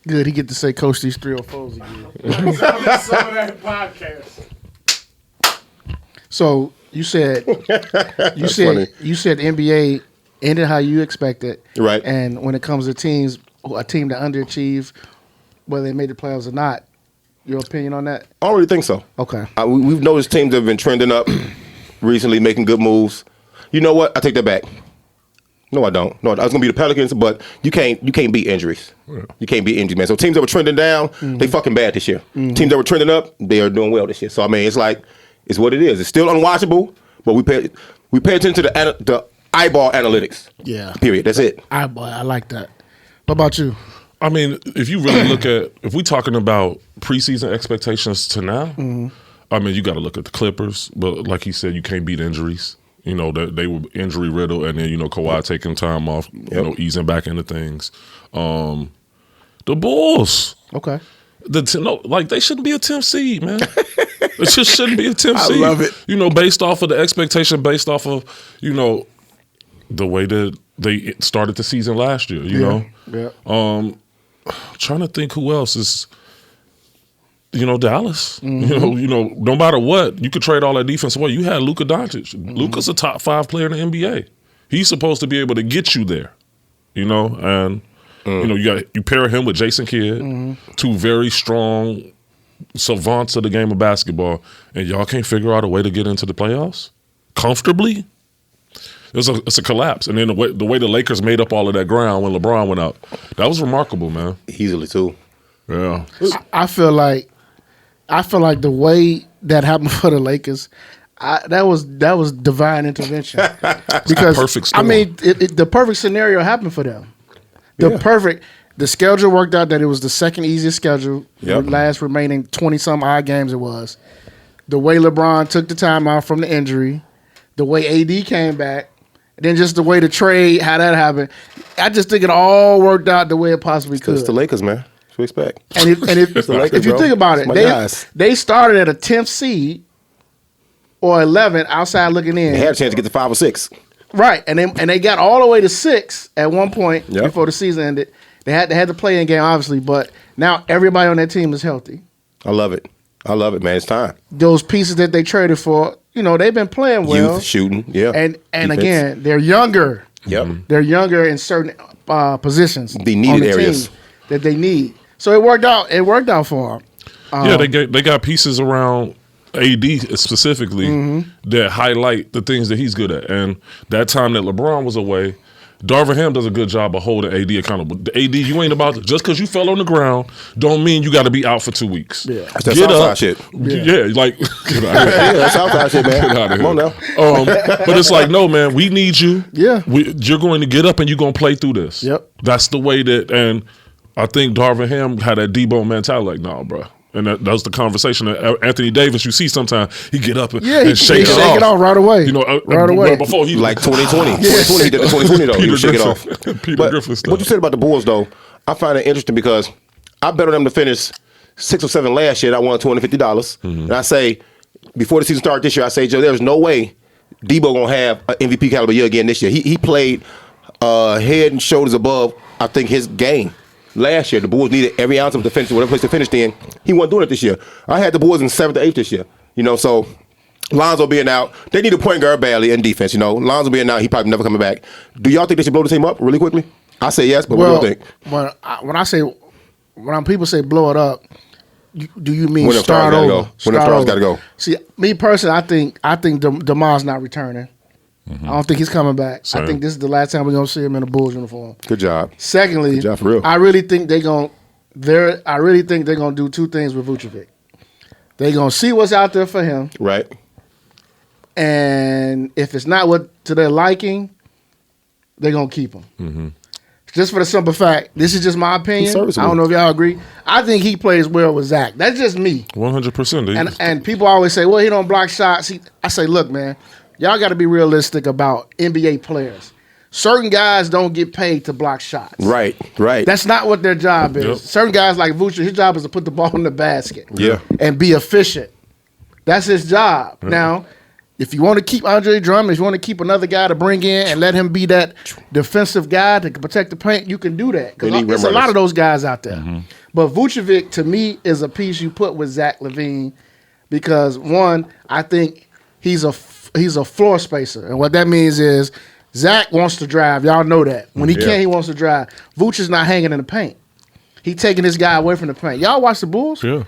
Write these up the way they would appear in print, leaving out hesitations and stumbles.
Good, he get to say coach these 304s again. Some of that podcast. So you said the NBA ended how you expected, right? And when it comes to teams, a team that underachieved, whether they made the playoffs or not, your opinion on that? I don't really think so. Okay, we've noticed teams that have been trending up recently, making good moves. You know what? I take that back. No, I don't. No, I was gonna be the Pelicans, but you can't beat injuries. Yeah. You can't beat injuries, man. So teams that were trending down, they fucking bad this year. Teams that were trending up, they are doing well this year. So I mean, it's what it is. It's still unwatchable, but we pay attention to the eyeball analytics. Yeah. Period. That's it. I like that. What about you? I mean, if you really look at, if we're talking about preseason expectations to now, I mean, you got to look at the Clippers. But like he said, you can't beat injuries. You know, they were injury riddled, and then, you know, Kawhi taking time off, you know, easing back into things. The Bulls. Okay. They shouldn't be a 10th seed, man. It just shouldn't be a 10th seed. I love it. You know, based off of the expectation, based off of, you know, the way that they started the season last year, you know? Yeah. Trying to think who else is, you know, Dallas. You know, no matter what, you could trade all that defense away. You had Luka Doncic. Luka's a top 5 player in the NBA. He's supposed to be able to get you there, you know? And, you know, you pair him with Jason Kidd, 2 very strong savants of the game of basketball, and y'all can't figure out a way to get into the playoffs comfortably. It's a collapse. And then the way the Lakers made up all of that ground when LeBron went out, that was remarkable, man. Easily too. Yeah. I feel like the way that happened for the Lakers, that was divine intervention. Because perfect storm. I mean, the perfect scenario happened for them. The schedule worked out that it was the second easiest schedule. The last remaining 20-some odd games it was. The way LeBron took the time out from the injury, the way AD came back, and then just the way the trade, how that happened. I just think it all worked out the way it possibly could. It's the Lakers, man. What you expect? And if you think about it, they started at a 10th seed or 11 outside looking in. They had a chance to get to 5 or 6. Right, and they got all the way to 6 at one point before the season ended. They had the play-in game, obviously, but now everybody on that team is healthy. I love it, man. It's time. Those pieces that they traded for, you know, they've been playing well. Youth, shooting, And again, they're younger. Yep. They're younger in certain positions. The needed areas that they need. So it worked out. It worked out for them. They got pieces around AD specifically that highlight the things that he's good at. And that time that LeBron was away, Darvin Ham does a good job of holding AD accountable. AD, you ain't about to, just because you fell on the ground don't mean you got to be out for 2 weeks. Yeah, that's Southside shit. Like get out of here. Yeah, that's Southside shit, man. Get out of here. Come on now. But it's like, no, man, we need you. Yeah, you're going to get up and you're going to play through this. Yep, that's the way that. And I think Darvin Ham had that Debo mentality, like, nah, bro. And that was the conversation that Anthony Davis, you see sometimes, he get up and shake it off right away. You know, right away. Before he like 2020. 2020, he did the 2020 though. He would shake it off. Peter Griffin stuff. What you said about the Bulls though, I find it interesting because I bet on them to finish 6 or 7 last year. And I won $250. And I say, before the season started this year, I say, Joe, there's no way Debo gonna have an MVP caliber year again this year. He played head and shoulders above, I think, his game. Last year, the Bulls needed every ounce of defense, whatever place to finish in. He wasn't doing it this year. I had the Bulls in 7th or 8th this year. You know, so Lonzo being out, they need a point guard badly in defense. You know, Lonzo being out, he probably never coming back. Do y'all think they should blow the team up really quickly? I say yes, but what do you think? When people say blow it up, do you mean when start over? When the stars got to go. See, me personally, I think DeMar's not returning. I don't think he's coming back. Same. I think this is the last time we're gonna see him in a Bulls uniform. Good job. Secondly, good job for real. I really think they're gonna do 2 things with Vucevic. They're gonna see what's out there for him, right? And if it's not to their liking, they're gonna keep him. Just for the simple fact, this is just my opinion. I don't know if y'all agree. I think he plays well with Zach. That's just me. 100%. And people always say, well, he don't block shots. I say, look, man. Y'all got to be realistic about NBA players. Certain guys don't get paid to block shots. Right. That's not what their job is. Yep. Certain guys like Vucevic, his job is to put the ball in the basket. Yeah. And be efficient. That's his job. Now, If you want to keep Andre Drummond, if you want to keep another guy to bring in and let him be that defensive guy to protect the paint, you can do that. Because there's a lot of those guys out there. Mm-hmm. But Vucevic, to me, is a piece you put with Zach LaVine because, one, I think he's a floor spacer. And what that means is Zach wants to drive. Y'all know that. When he can't, he wants to drive. Vooch is not hanging in the paint. He taking this guy away from the paint. Y'all watch the Bulls? Yeah.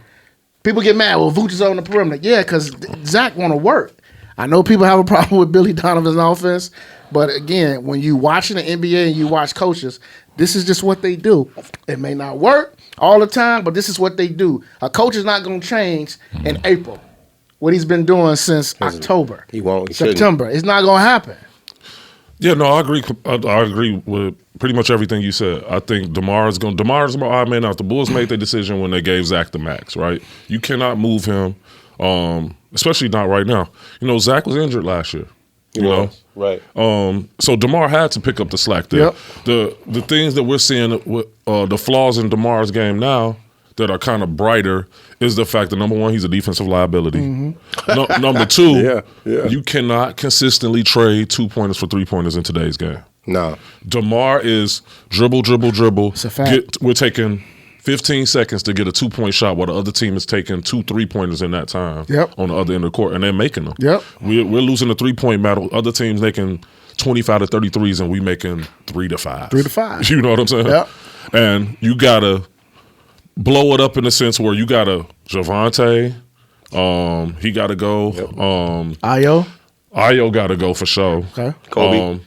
People get mad. Well, Vooch is on the perimeter. Yeah, because Zach want to work. I know people have a problem with Billy Donovan's offense, but again, when you watching the NBA and you watch coaches, this is just what they do. It may not work all the time, but this is what they do. A coach is not going to change in April. What he's been doing since October. He won't. He September. shouldn't. It's not going to happen. Yeah, no, I agree. I agree with pretty much everything you said. I think DeMar's my odd man out. The Bulls made their decision when they gave Zach the max, right? You cannot move him, especially not right now. You know, Zach was injured last year. You know? Right. So DeMar had to pick up the slack there. Yep. The things that we're seeing with the flaws in DeMar's game now that are kind of brighter is the fact that, number one, he's a defensive liability. Mm-hmm. Number two, you cannot consistently trade 2-pointers for 3-pointers in today's game. No. DeMar is dribble. It's a fact. We're taking 15 seconds to get a 2-point shot while the other team is taking 2 3-pointers in that time on the other end of the court, and they're making them. Yep. We're losing the 3-point battle. Other teams making 25 to 33s, and we making 3 to 5. 3 to 5. You know what I'm saying? Yep. And you got to blow it up in the sense where you got to Javante, he got to go. Ayo got to go for sure. Okay. Kobe.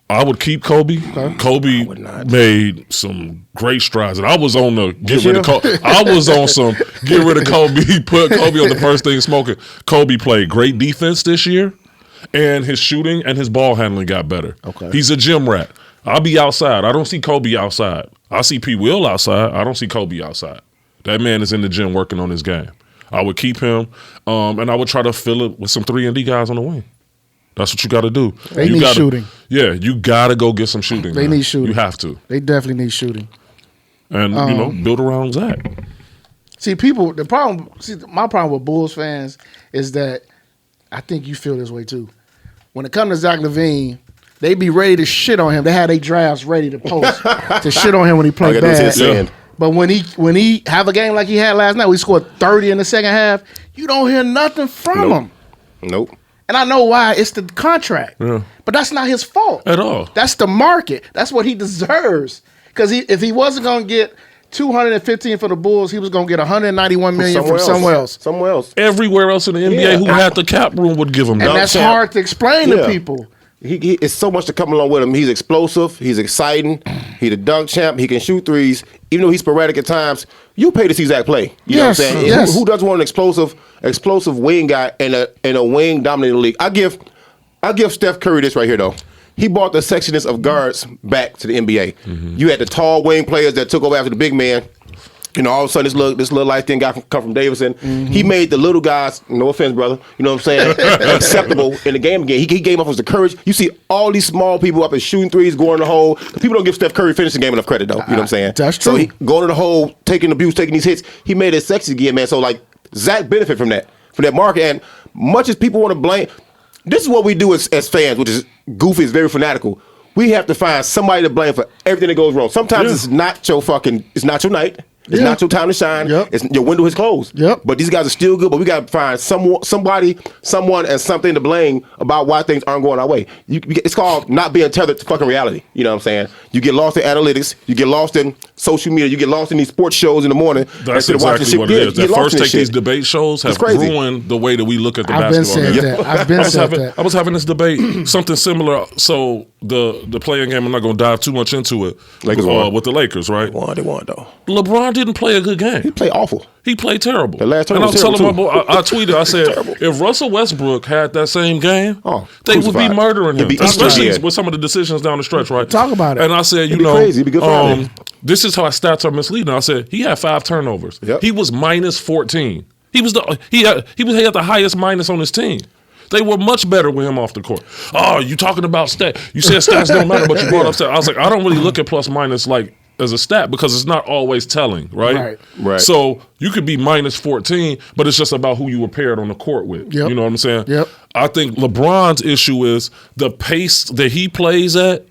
I would keep Kobe. Okay. Kobe made some great strides, and I was on the get rid of Kobe. I was on some get rid of Kobe. Put Kobe on the first thing smoking. Kobe played great defense this year, and his shooting and his ball handling got better. Okay. He's a gym rat. I'll be outside. I don't see Kobe outside. I see P. Will outside. I don't see Kobe outside. That man is in the gym working on his game. I would keep him, and I would try to fill it with some 3-and-D guys on the wing. That's what you got to do. They need shooting. Yeah, you got to go get some shooting. They need shooting. You have to. They definitely need shooting. And, build around Zach. See, my problem with Bulls fans is that I think you feel this way too. When it comes to Zach LaVine, they be ready to shit on him. They had their drafts ready to post to shit on him when he played bad. But when he have a game like he had last night, we scored 30 in the second half, you don't hear nothing from him. Nope. And I know why. It's the contract. Yeah. But that's not his fault. At all. That's the market. That's what he deserves. Because if he wasn't going to get $215 for the Bulls, he was going to get $191 million from somewhere else. Somewhere else. Everywhere else in the NBA who had the cap room would give him. And that's hard to explain to people. He it's so much to come along with him. He's explosive. He's exciting. He's a dunk champ. He can shoot threes. Even though he's sporadic at times, you pay to see Zach play. You know what I'm saying? Yes. Who doesn't want an explosive wing guy in a wing dominating league? I give Steph Curry this right here though. He brought the sexiness of guards back to the NBA. Mm-hmm. You had the tall wing players that took over after the big man. You know, all of a sudden this little light thin guy come from Davidson. Mm-hmm. He made the little guys, no offense, brother, you know what I'm saying, acceptable in the game again. He gave off the courage. You see all these small people up and shooting threes, going in the hole. People don't give Steph Curry finishing game enough credit, though. You know what I'm saying? That's true. So he going in the hole, taking abuse, taking these hits. He made it sexy again, man. So, like, Zach benefit from that market. And much as people want to blame, this is what we do as fans, which is goofy, is very fanatical. We have to find somebody to blame for everything that goes wrong. Sometimes it's not your night. It's not your time to shine. Yep. It's your window is closed. Yep. But these guys are still good. But we got to find someone, and something to blame about why things aren't going our way. It's called not being tethered to fucking reality. You know what I'm saying? You get lost in analytics. You get lost in social media. You get lost in these sports shows in the morning. That's exactly what it is. That first take these debate shows have ruined the way that we look at the basketball. I've been saying that. I was having this debate, something similar. So the playing game, I'm not going to dive too much into it. Lakers won. With the Lakers, right? They won though. LeBron didn't play a good game. He played awful. He played terrible. The last time and I was telling my boy, I tweeted, I said, terrible. if Russell Westbrook had that same game, they crucified. would be murdering him, especially Eastern. with some of the decisions down the stretch, right? Talk about it. And I said, crazy. It'd be good for him. This is how stats are misleading. I said he had 5 turnovers. Yep. He was minus 14. He had the highest minus on his team. They were much better with him off the court. Oh, you talking about stats? You said stats don't matter, but you brought up stats. I was like, I don't really look at plus minus like as a stat because it's not always telling, right? Right. So you could be minus 14, but it's just about who you were paired on the court with. Yep. You know what I'm saying? Yep. I think LeBron's issue is the pace that he plays at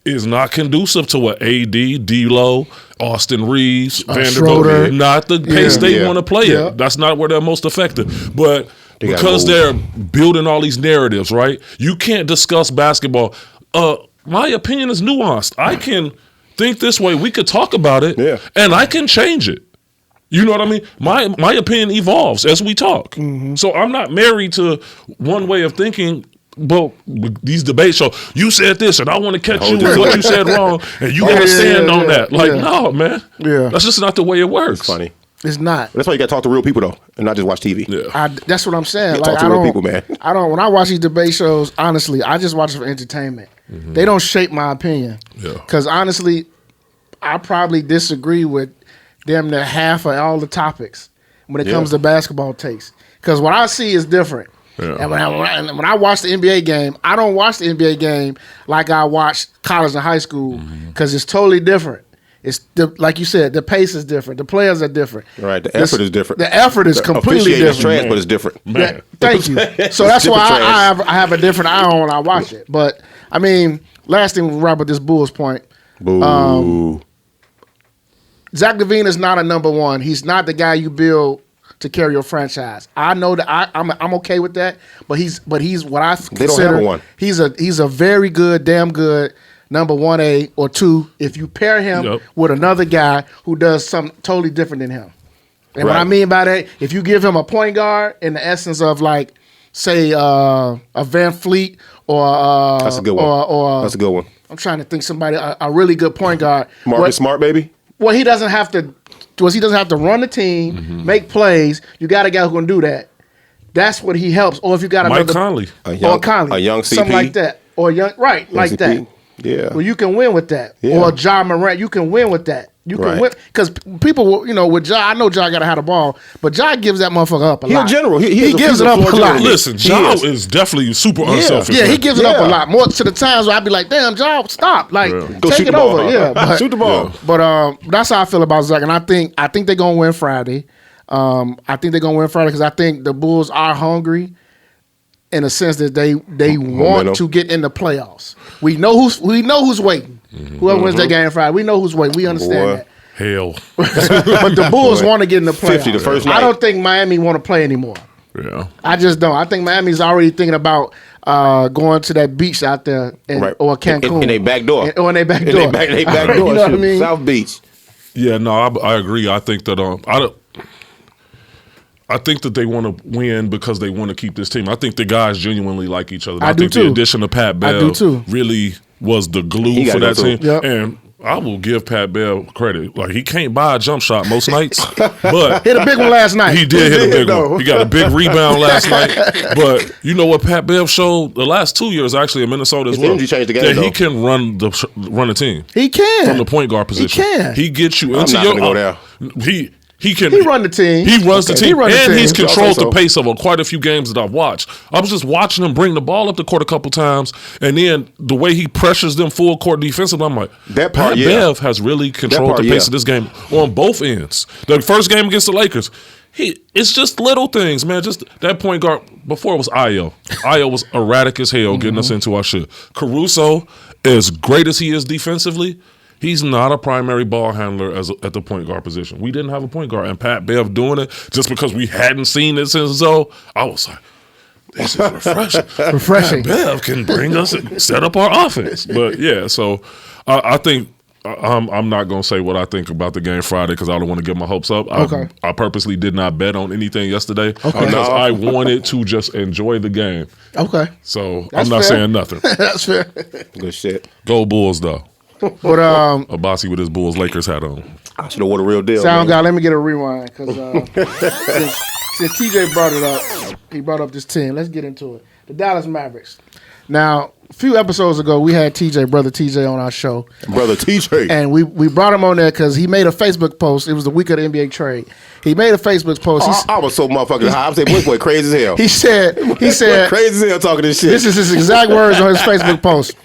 is not conducive to what AD, D'Lo, Austin Reeves, Vanderbilt, not the pace they want to play at. That's not where they're most effective. But because they're building all these narratives, right? You can't discuss basketball. My opinion is nuanced. I can think this way. We could talk about it, and I can change it. You know what I mean? My opinion evolves as we talk. So I'm not married to one way of thinking. But these debate shows, you said this, and I want to catch you with what you said wrong, and you got to stand on that. Like, no, man. That's just not the way it works. It's funny. It's not. That's why you got to talk to real people, though, and not just watch TV. That's what I'm saying. Like, talk to real people, man. When I watch these debate shows, honestly, I just watch it for entertainment. They don't shape my opinion. Because, honestly, I probably disagree with damn near half of all the topics when it comes to basketball takes. Because what I see is different. And when I watch the NBA game, I don't watch the NBA game like I watched college and high school because it's totally different. It's like you said, the pace is different. The players are different. Right, the effort is different. The effort is completely different. Trash, but it's different. Thank you. So that's why I have a different eye on when I watch it. But I mean, last thing we'll wrap up this Bulls point. Boo. Zach LaVine is not a number one. He's not the guy you build to carry your franchise. I know that I'm okay with that, but he's what I consider. They don't have one. He's a very good, damn good number 1A or 2 if you pair him with another guy who does something totally different than him. And what I mean by that, if you give him a point guard in the essence of like, say, a Van Fleet or that's a good one. That's a good one. I'm trying to think somebody a really good point guard. Marcus Smart, baby. Well, he doesn't have to. He doesn't have to run the team, make plays. You got a guy who can do that. That's what he helps. Or if you got Mike Conley, a young CP, something like that, or young like CP. That. Yeah. Well, you can win with that. Yeah. Or Ja Morant, you can win with that. You can win because people, with Ja. I know Ja got to have the ball, but Ja gives that motherfucker up a lot. In general, he gives it up a lot. Listen, Ja is definitely super unselfish. Yeah, he gives it up a lot. More to the times where I'd be like, "Damn, Ja, stop! Like, take it over." Yeah, shoot the ball. But that's how I feel about Zach, and I think they're gonna win Friday. I think they're gonna win Friday because I think the Bulls are hungry. In a sense that they want to get in the playoffs. We know who's waiting. Whoever wins that game Friday, we know who's waiting. We understand that. Hell. But the Bulls want to get in the playoffs. 50 the first night. I don't think Miami want to play anymore. Yeah. I just don't. I think Miami's already thinking about going to that beach out there or Cancun. In their back door. In their back door. In their back door. You know what I mean? South Beach. Yeah, no, I agree. I think that I think that they want to win because they want to keep this team. I think the guys genuinely like each other. I think the addition of Pat Bev really was the glue for that team. Yep. And I will give Pat Bev credit. Like, he can't buy a jump shot most nights, but hit a big one last night. He did hit a big one. He got a big rebound last night. But you know what Pat Bev showed the last 2 years actually in Minnesota as well? Changed the game, that he can run the team. He can. From the point guard position. He can. He gets you into your go there. He can. He run the team. He runs the team, and he's controlled the pace of quite a few games that I've watched. I was just watching him bring the ball up the court a couple times, and then the way he pressures them full court defensively, I'm like, Pat Bev has really controlled the pace of this game on both ends. The first game against the Lakers, it's just little things, man. Just that point guard. Before it was Ayo. Ayo was erratic as hell, getting us into our shit. Caruso, as great as he is defensively, he's not a primary ball handler at the point guard position. We didn't have a point guard, and Pat Bev doing it just because we hadn't seen it since Zoe. I was like, this is refreshing. Pat Bev can bring us, set up our offense. But yeah, so I think I'm not going to say what I think about the game Friday because I don't want to get my hopes up. I purposely did not bet on anything yesterday because I wanted to just enjoy the game. Okay. So I'm not saying nothing. That's fair. Good shit. Go Bulls, though. But Abasi with his Bulls Lakers hat on. I should have worn a real deal. Sound guy, let me get a rewind because since TJ brought it up, he brought up this team. Let's get into it. The Dallas Mavericks. Now, a few episodes ago, we had brother TJ on our show. Brother TJ. And we brought him on there because he made a Facebook post. It was the week of the NBA trade. He made a Facebook post. I was so motherfucking high. I was saying, boy, crazy as hell. He said, crazy as hell talking this shit. This is his exact words on his Facebook post.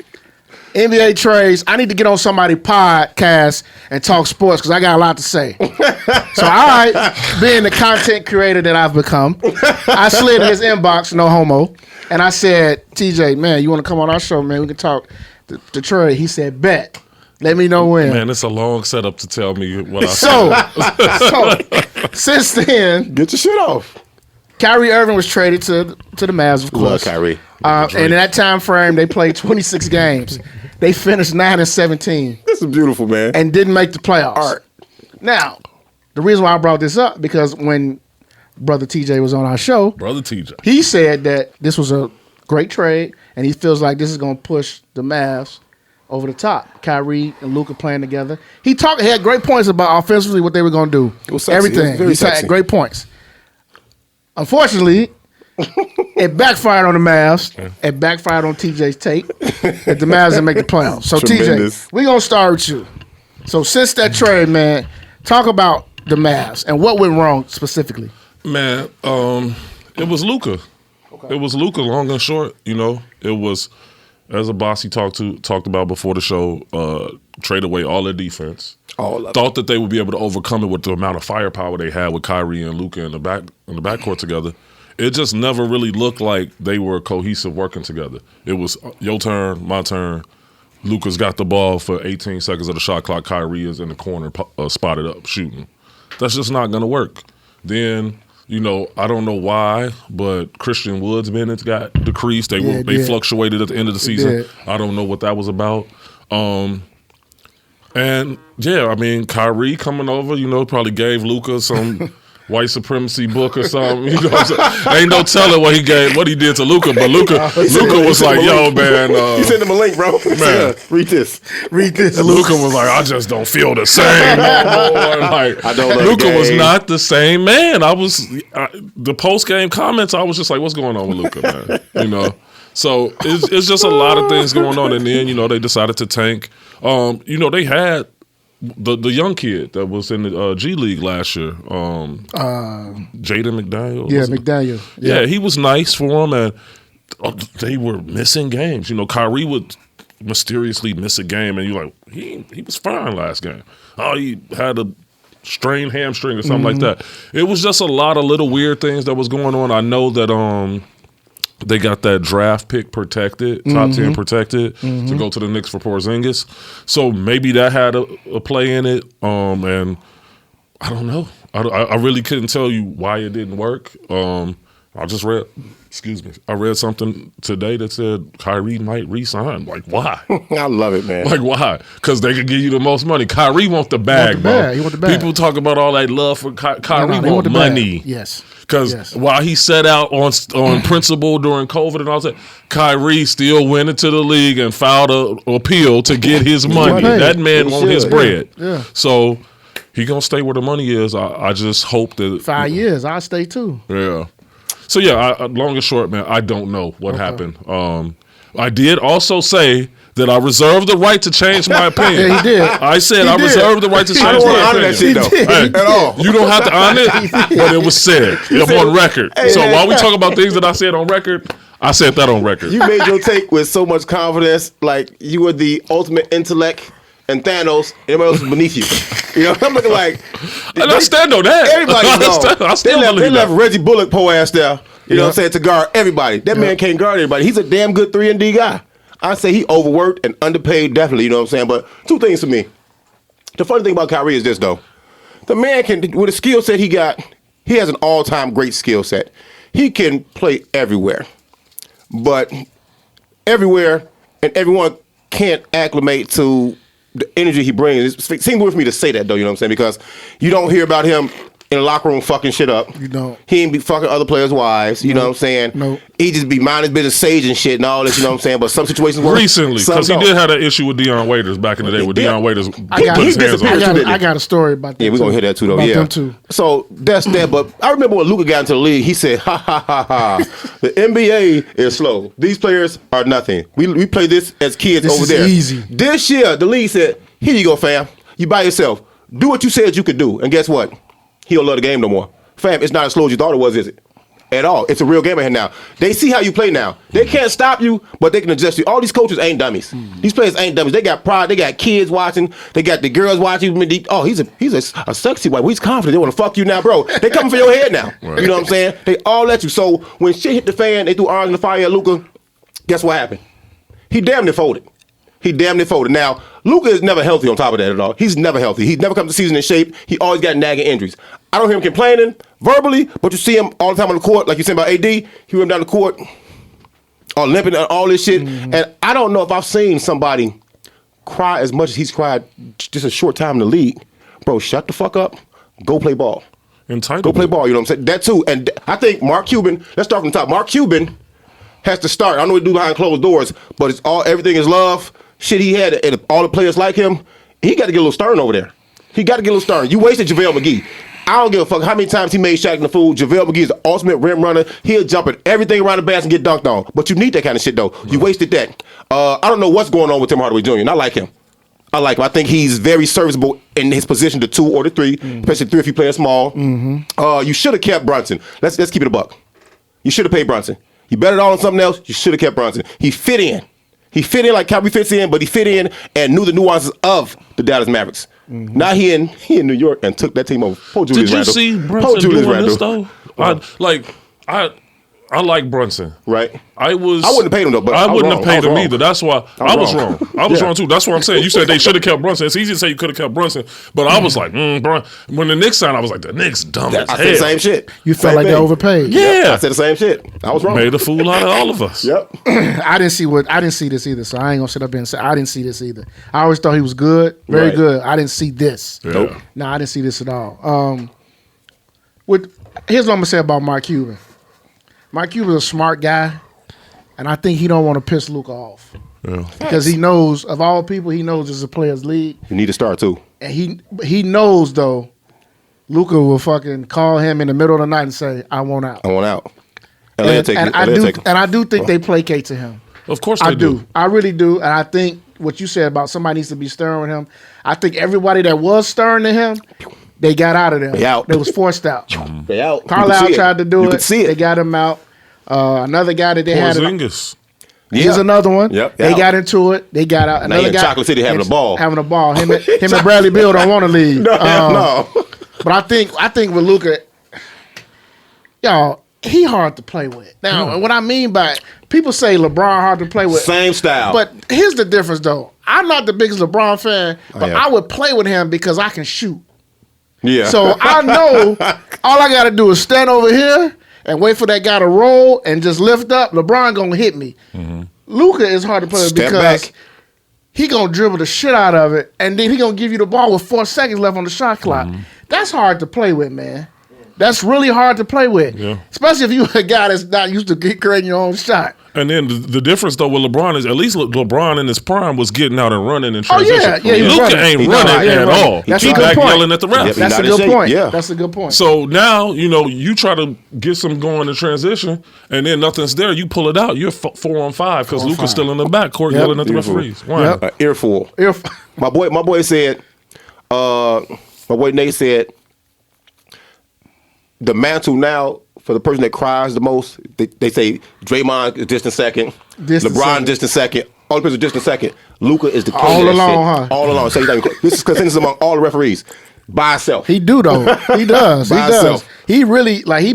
NBA trades. I need to get on somebody's podcast and talk sports because I got a lot to say. So I, being the content creator that I've become, I slid in his inbox, no homo, and I said, TJ, man, you want to come on our show, man? We can talk the trade. He said, bet. Let me know when. Man, it's a long setup to tell me what I So since then, Get your shit off. Kyrie Irving was traded to the Mavs, of course. Love Kyrie. And in that time frame, they played 26 games. They finished 9-17 This is beautiful, man. and didn't make the playoffs. Art. Now, the reason why I brought this up because when brother TJ was on our show, Brother TJ. he said that this was a great trade, and he feels like this is going to push the Mavs over the top. Kyrie and Luka playing together. He had great points about offensively what they were going to do. It was sexy. Everything. It was very He sexy. had great points. Unfortunately, it backfired on the Mavs. It backfired on TJ's take that the Mavs didn't make the playoffs. So Tremendous. TJ, we're going to start with you. So since that trade, man, talk about the Mavs and what went wrong specifically. Man, it was Luka. Okay. It was Luka, long and short. You know, it was, as a boss he talked about before the show, trade away all their defense. All of Thought that they would be able to overcome it with the amount of firepower they had with Kyrie and Luka in the backcourt together. It just never really looked like they were cohesive working together. It was your turn, my turn. Luka's got the ball for 18 seconds of the shot clock. Kyrie is in the corner, spotted up, shooting. That's just not going to work. Then, you know, I don't know why, but Christian Wood's minutes got decreased. They fluctuated at the end of the season. I don't know what that was about. And yeah, I mean, Kyrie coming over, you know, probably gave Luka some white supremacy book or something. You know what I'm saying? Ain't no telling what he did to Luka, but Luka was like, yo, man. You send him a link, bro. Man. Read this. Luka was like, I just don't feel the same no more. Like, I don't love Luka the was game. not the same man. The post-game comments, I was just like, what's going on with Luka, man? You know? So it's just a lot of things going on. And then, you know, they decided to tank. You know, they had the young kid that was in the G League last year, Jaden McDaniel. Yeah, McDaniel. Yeah, he was nice for him, and they were missing games. You know, Kyrie would mysteriously miss a game, and you're like, he was fine last game. Oh, he had a strained hamstring or something like that. It was just a lot of little weird things that was going on. I know that they got that draft pick protected, top 10 protected, to go to the Knicks for Porzingis. So maybe that had a play in it. And I don't know. I really couldn't tell you why it didn't work. I just read, I read something today that said Kyrie might re-sign. Like, why? I love it, man. Like, why? Because they could give you the most money. Kyrie want the bag, bro. He want the bag. People talk about all that love for Kyrie. He want the money. bag. Yes. Because while he set out on principle during COVID and all that, Kyrie still went into the league and filed an appeal to get his money. That man want his bread. Yeah. So he going to stay where the money is. I just hope that 5 years, I'll stay too. Yeah. So yeah, long and short, man, I don't know what happened. I did also say that I reserve the right to change my opinion. Yeah, he did. I said I reserve the right to change I don't want to my honor opinion. that shit, though. Hey, At all. you don't have to honor it, but it was said. I'm on record. So while we talk about things that I said on record, I said that on record. You made your take with so much confidence, like you were the ultimate intellect, and Thanos, everybody else was beneath you. You know, I'm looking like. And I stand on that. Everybody knows. I still They believe left that. Reggie Bullock po ass there. You know what I'm saying, to guard everybody. That man can't guard everybody. He's a damn good 3-and-D guy. I say he overworked and underpaid, definitely. You know what I'm saying? But two things for me. The funny thing about Kyrie is this, though. The man can, with the skill set he got, he has an all-time great skill set. He can play everywhere. But everywhere and everyone can't acclimate to the energy he brings. It seems weird for me to say that, though, you know what I'm saying? Because you don't hear about him in the locker room fucking shit up. You don't. He ain't be fucking other players' wives, you know what I'm saying? No. He just be minding his business, sage and shit and all this, you know what I'm saying? But some situations work. Recently, some because he don't. did have an issue with Deion Waiters back in the day, where Deion Waiters put got- his he hands on disappeared. him. I got a story about that. Yeah, we're going to hear that too, though. About Yeah. them too. So that's that. But I remember when Luka got into the league, he said, ha, ha, ha, ha. The NBA is slow. These players are nothing. We play this as kids This over is there. easy. This year, the league said, here you go, fam. You by yourself. Do what you said you could do. And guess what? He don't love the game no more. Fam, it's not as slow as you thought it was, is it? at all. It's a real game ahead now. They see how you play now. They can't stop you, but they can adjust you. All these coaches ain't dummies. These players ain't dummies. They got pride. They got kids watching. They got the girls watching. Oh, he's a sexy wife. He's confident. They want to fuck you now, bro. They coming for your head now. Right. You know what I'm saying? They all let you. So when shit hit the fan, they threw irons in the fire at Luka. Guess what happened? He damn near folded. Now, Luka is never healthy on top of that at all. He's never healthy. He's never come to season in shape. He always got nagging injuries. I don't hear him complaining verbally, but you see him all the time on the court, like you said about AD. He went down the court, all limping and all this shit. And I don't know if I've seen somebody cry as much as he's cried just a short time in the league. Bro, shut the fuck up. Go play ball. Go play ball, you know what I'm saying? That too. And I think Mark Cuban, let's start from the top. Mark Cuban has to start. I don't know what he do behind closed doors, but it's everything is love. Shit he had, and all the players like him, he got to get a little stern over there. You wasted JaVale McGee. I don't give a fuck how many times he made Shaq in the fool. JaVale McGee is the ultimate rim runner. He'll jump at everything around the basket and get dunked on. But you need that kind of shit, though. You wasted that. I don't know what's going on with Tim Hardaway Jr., and I like him. I think he's very serviceable in his position, the 2 or the 3, especially 3 if you play small. You should have kept Brunson. Let's keep it a buck. You should have paid Brunson. You bet it all on something else, you should have kept Brunson. He fit in. He fit in like Kyrie fits in, but he fit in and knew the nuances of the Dallas Mavericks. Now he in New York and took that team over. Did you see Brunson doing this though? I like Brunson. Right. I wouldn't have paid him though, but I wouldn't have paid him either. That's why I was wrong. I was Yeah. wrong too. That's what I'm saying. You said they should have kept Brunson. It's easy to say you could have kept Brunson, but I was like, bro. When the Knicks signed, I was like, the Knicks dumb as hell. I said the same shit. You felt like they overpaid. Yeah. I said the same shit. I was wrong. Made a fool out of all of us. Yep. I didn't see this either, so I ain't gonna sit up here and say I didn't see this either. I always thought he was good, very good. I didn't see this. Yeah. Nope. No, I didn't see this at all. Here's what I'm gonna say about Mark Cuban. Mark Cuban's a smart guy, and I think he don't want to piss Luka off. Yeah. Because he knows, of all people, he knows it's a players' league. You need to start too. And he knows, though, Luka will fucking call him in the middle of the night and say, I want out. And I do think they placate to him. Of course they do. I really do. And I think what you said about somebody needs to be stern with him, I think everybody that was stern to him, they got out of there. They was forced out. They out. Carlisle tried to do you it. Could see it. They got him out. Another guy that they had. Porzingis. Here's another one. Yep. They got into it. They got out. Another guy. Chocolate City having a ball. Him and Bradley Beal don't want to leave. No. But I think with Luka, y'all, he hard to play with. Now, what I mean by people say LeBron hard to play with. Same style. But here's the difference, though. I'm not the biggest LeBron fan, but I would play with him because I can shoot. Yeah. So I know all I got to do is stand over here and wait for that guy to roll and just lift up. LeBron going to hit me. Luka is hard to play with because he going to dribble the shit out of it, and then he going to give you the ball with 4 seconds left on the shot clock. That's hard to play with, man. That's really hard to play with, especially if you're a guy that's not used to creating your own shot. And then the difference, though, with LeBron is at least LeBron in his prime was getting out and running in transition. Luka ain't running at all. That's he a good point. yelling at the ref. That's a good point. Yeah. That's a good point. So now, you try to get some going in transition, and then nothing's there. You pull it out. You're 4 on 5 because Luka's still in the backcourt yelling at the referees. Wow. Earful. My boy said, my boy Nate said, the mantle now for the person that cries the most, they say Draymond is distant second, LeBron distant second, all the person distant second. Luka is the king all of that along, shit. All along. So this is consensus among all the referees. By himself. He do though. He does. By he does. himself. He really he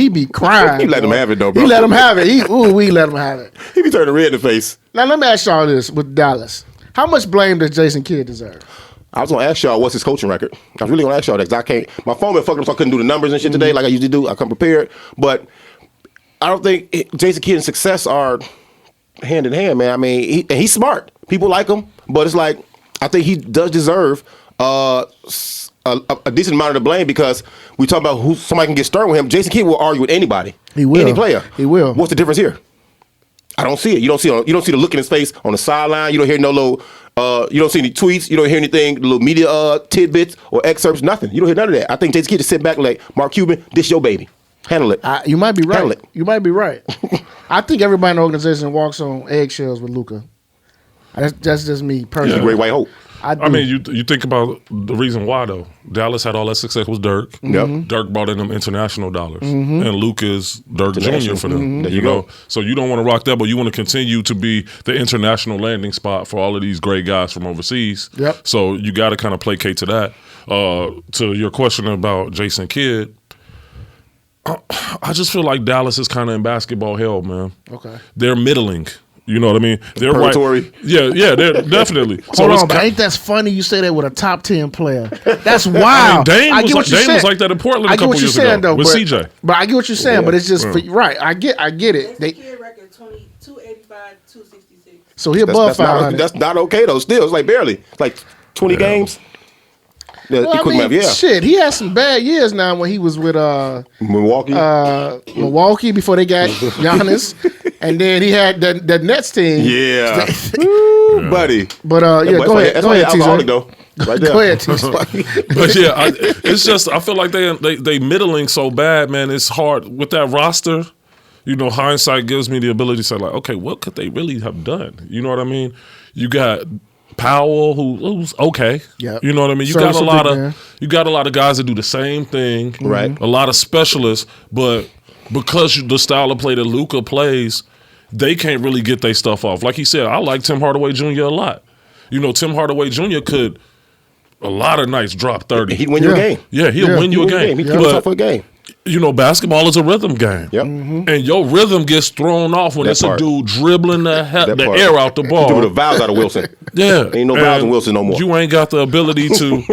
be crying. He let him have it though, bro. He let him have it. We let him have it. He be turning red in the face. Now let me ask y'all this with Dallas. How much blame does Jason Kidd deserve? I was gonna ask y'all what's his coaching record. I was really gonna ask y'all that because I can't. My phone been fucking up, so I couldn't do the numbers and shit today like I usually do. I come prepared, but I don't think Jason Kidd and success are hand in hand, man. I mean, he's smart. People like him, but it's like I think he does deserve a decent amount of the blame because we talk about who somebody can get stern with him. Jason Kidd will argue with anybody. He will. Any player. He will. What's the difference here? I don't see it. You don't see the look in his face on the sideline. You don't hear no little. You don't see any tweets. You don't hear anything, little media tidbits or excerpts. Nothing. You don't hear none of that. I think Jason Kidd just sit back like Mark Cuban. This your baby. Handle it. You might be right. Handle it. You might be right. I think everybody in the organization walks on eggshells with Luka. That's just me personally. He's a great white hope. I mean, you think about the reason why though. Dallas had all that success was Dirk. Yep. Dirk brought in them international dollars, and Luke is Dirk Jr. for them. There you go. So you don't want to rock that, but you want to continue to be the international landing spot for all of these great guys from overseas. Yep. So you got to kind of placate to that. To your question about Jason Kidd, I just feel like Dallas is kind of in basketball hell, man. Okay. They're middling. You know what I mean? They're Purgatory. right. Yeah, they're definitely. Hold on, but ain't that funny you say that with a top 10 player? That's wild. Dame I was get like, what you're Dame saying. was like that in Portland I a get couple what you're years saying, ago though, with but, CJ. But I get what you're saying, but it's just right. I get it. Jason Kidd record 285, 266. So he above 500. That's not okay though. Still, it's like barely like 20 games. Yeah, Well, quick math, yeah. Shit, he had some bad years now when he was with Milwaukee. Milwaukee before they got Giannis, and then he had that Nets team. Yeah. Woo, buddy. But go ahead, alcoholic TJ. though. Right there. Go ahead, TJ. But yeah, it's just I feel like they middling so bad, man. It's hard with that roster. You know, hindsight gives me the ability to say like, okay, what could they really have done? You know what I mean? You got Powell, who's okay. Yeah. You know what I mean? You got a lot of guys that do the same thing. Right. A lot of specialists, but because the style of play that Luka plays, they can't really get their stuff off. Like he said, I like Tim Hardaway Jr. a lot. You know, Tim Hardaway Jr. could a lot of nights drop 30. He'd win you a game. Yeah, he'll win you a game. He killed himself for a game. You know, basketball is a rhythm game. Yep. And your rhythm gets thrown off when it's a dude dribbling the air out the ball. Doing the valves out of Wilson. Yeah. Ain't no valves in Wilson no more. You ain't got the ability to,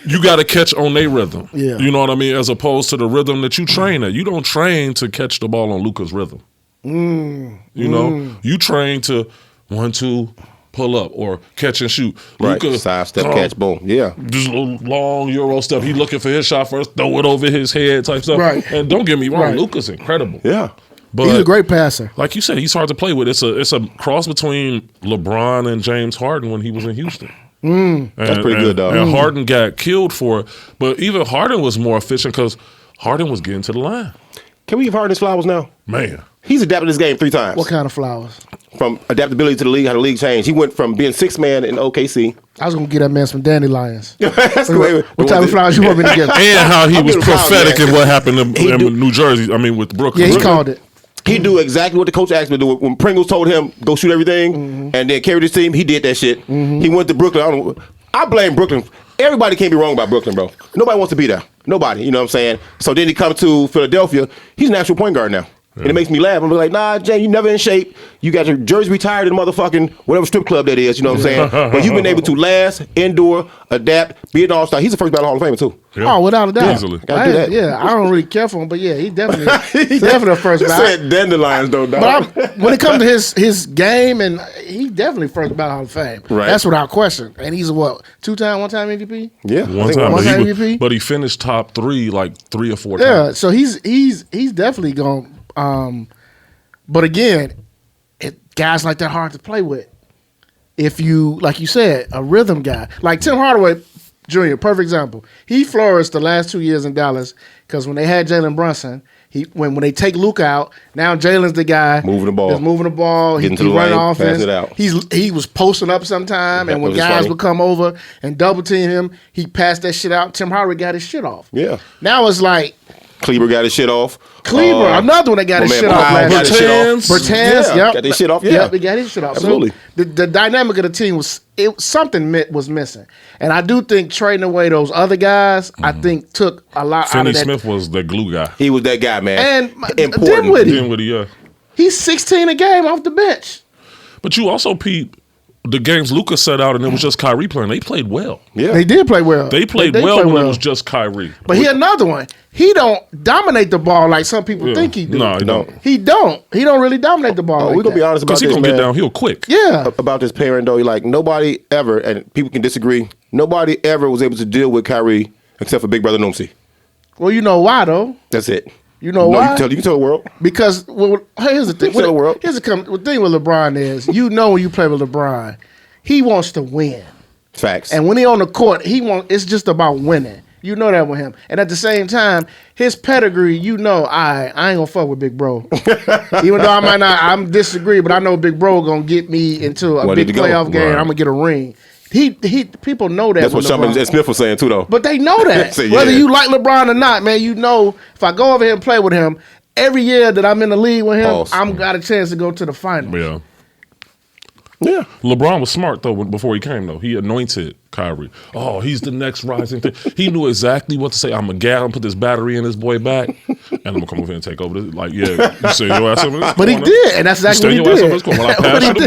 you got to catch on their rhythm. Yeah. You know what I mean? As opposed to the rhythm that you train at. You don't train to catch the ball on Luka's rhythm. You know, you train to 1-2, pull up or catch and shoot. Right. Luka, Side step, catch, boom. Yeah. Just a little long Euro stuff. He looking for his shot first, throw it over his head type stuff. Right. And don't get me wrong, Right. Luka's incredible. Yeah. But He's a great passer. like you said, he's hard to play with. It's a cross between LeBron and James Harden when he was in Houston. That's pretty good, dog. And Harden got killed for it. But even Harden was more efficient because Harden was getting to the line. Can we give Harden his flowers now? Man. He's adapted this game 3 times. What kind of flowers? From adaptability to the league, how the league changed. He went from being 6th man in OKC. I was gonna get that man some dandelions. That's the way. What type of flowers you want me to get? And how he I'll was give him flowers, prophetic man. in what happened in New Jersey. I mean, with Brooklyn. Yeah, he called it. He do exactly what the coach asked him to do. When Pringles told him go shoot everything and then carry his team, he did that shit. He went to Brooklyn. I blame Brooklyn. Everybody can't be wrong about Brooklyn, bro. Nobody wants to be there. Nobody. You know what I'm saying? So then he comes to Philadelphia. He's an actual point guard now. And it makes me laugh. I'm like, nah, Jay, you never in shape. You got your jersey retired in motherfucking whatever strip club that is. You know what I'm saying? But you've been able to last, endure, adapt, be an all-star. He's the first ballot Hall of Famer, too. Yeah. Oh, without a doubt. Easily. Gotta do that. Yeah, I don't really care for him, but yeah, he definitely a first You ballot. said dandelions, though, dog. But when it comes to his game, and he definitely first ballot Hall of Fame. Right. That's without question. And he's a what? 2-time, 1-time MVP? Yeah. One I think time, One time but MVP? but he finished top 3 like 3 or 4 Yeah, times. so he's definitely going. But again, guys like that hard to play with. If you, like you said, a rhythm guy like Tim Hardaway Jr., perfect example. He flourished the last 2 years in Dallas because when they had Jalen Brunson, when they take Luke out, now Jalen's the guy Moving the ball. That's moving the ball. Getting He to the running lane, offense. pass it out. He was posting up sometime, That and when was guys funny. would come over and double team him, he passed that shit out. Tim Hardaway got his shit off. Yeah. Now it's like Kleber got his shit off. Kleber, another one that got my his man shit off Powell last got his shit off. Bertans, Yeah, yep. got their shit off, yeah. Yep, he got his shit off. Absolutely. So the dynamic of the team was something was missing. And I do think trading away those other guys, I think took a lot out Finney of that. Smith was the glue guy. He was that guy, man. And important. Dinwiddie. Dinwiddie, yeah. He's 16 a game off the bench. But you also, Pete, the games Luka set out and it was just Kyrie playing. They played well. Yeah. They did play well. They played They well played when it was just Kyrie. But he another one. He don't dominate the ball like some people think he do. No, he don't. He don't. He don't really dominate the ball. We're like going to be that. honest about Because this, he's going to get man. downhill quick. Yeah. About this pairing, though, like nobody ever, and people can disagree, nobody ever was able to deal with Kyrie except for Big Brother Noomsy. Well, you know why though? That's it. You know No, why? you can tell the world. Because here's the thing. Tell the world. Here's the thing with LeBron is, you know, when you play with LeBron, he wants to win, Facts. and when he on the court, it's just about winning. You know that with him, and at the same time, his pedigree, you know, I ain't gonna fuck with Big Bro, even though I'm disagree, but I know Big Bro gonna get me into a Ready big to go. playoff game. Right. I'm gonna get a ring. People know that. That's what Shumpin and Smith was saying too, though. But they know that. Say, Whether yeah. you like LeBron or not, man, you know if I go over here and play with him, every year that I'm in the league with him, Awesome. I'm got a chance to go to the finals. Yeah. Yeah. LeBron was smart though before he came though. He anointed Kyrie. Oh, he's the next rising thing. He knew exactly what to say. I'm gonna put this battery in this boy back, and I'm gonna come over here and take over this. Like, yeah, you say your ass over this But he corner. did, and that's exactly what he did. When I pass you the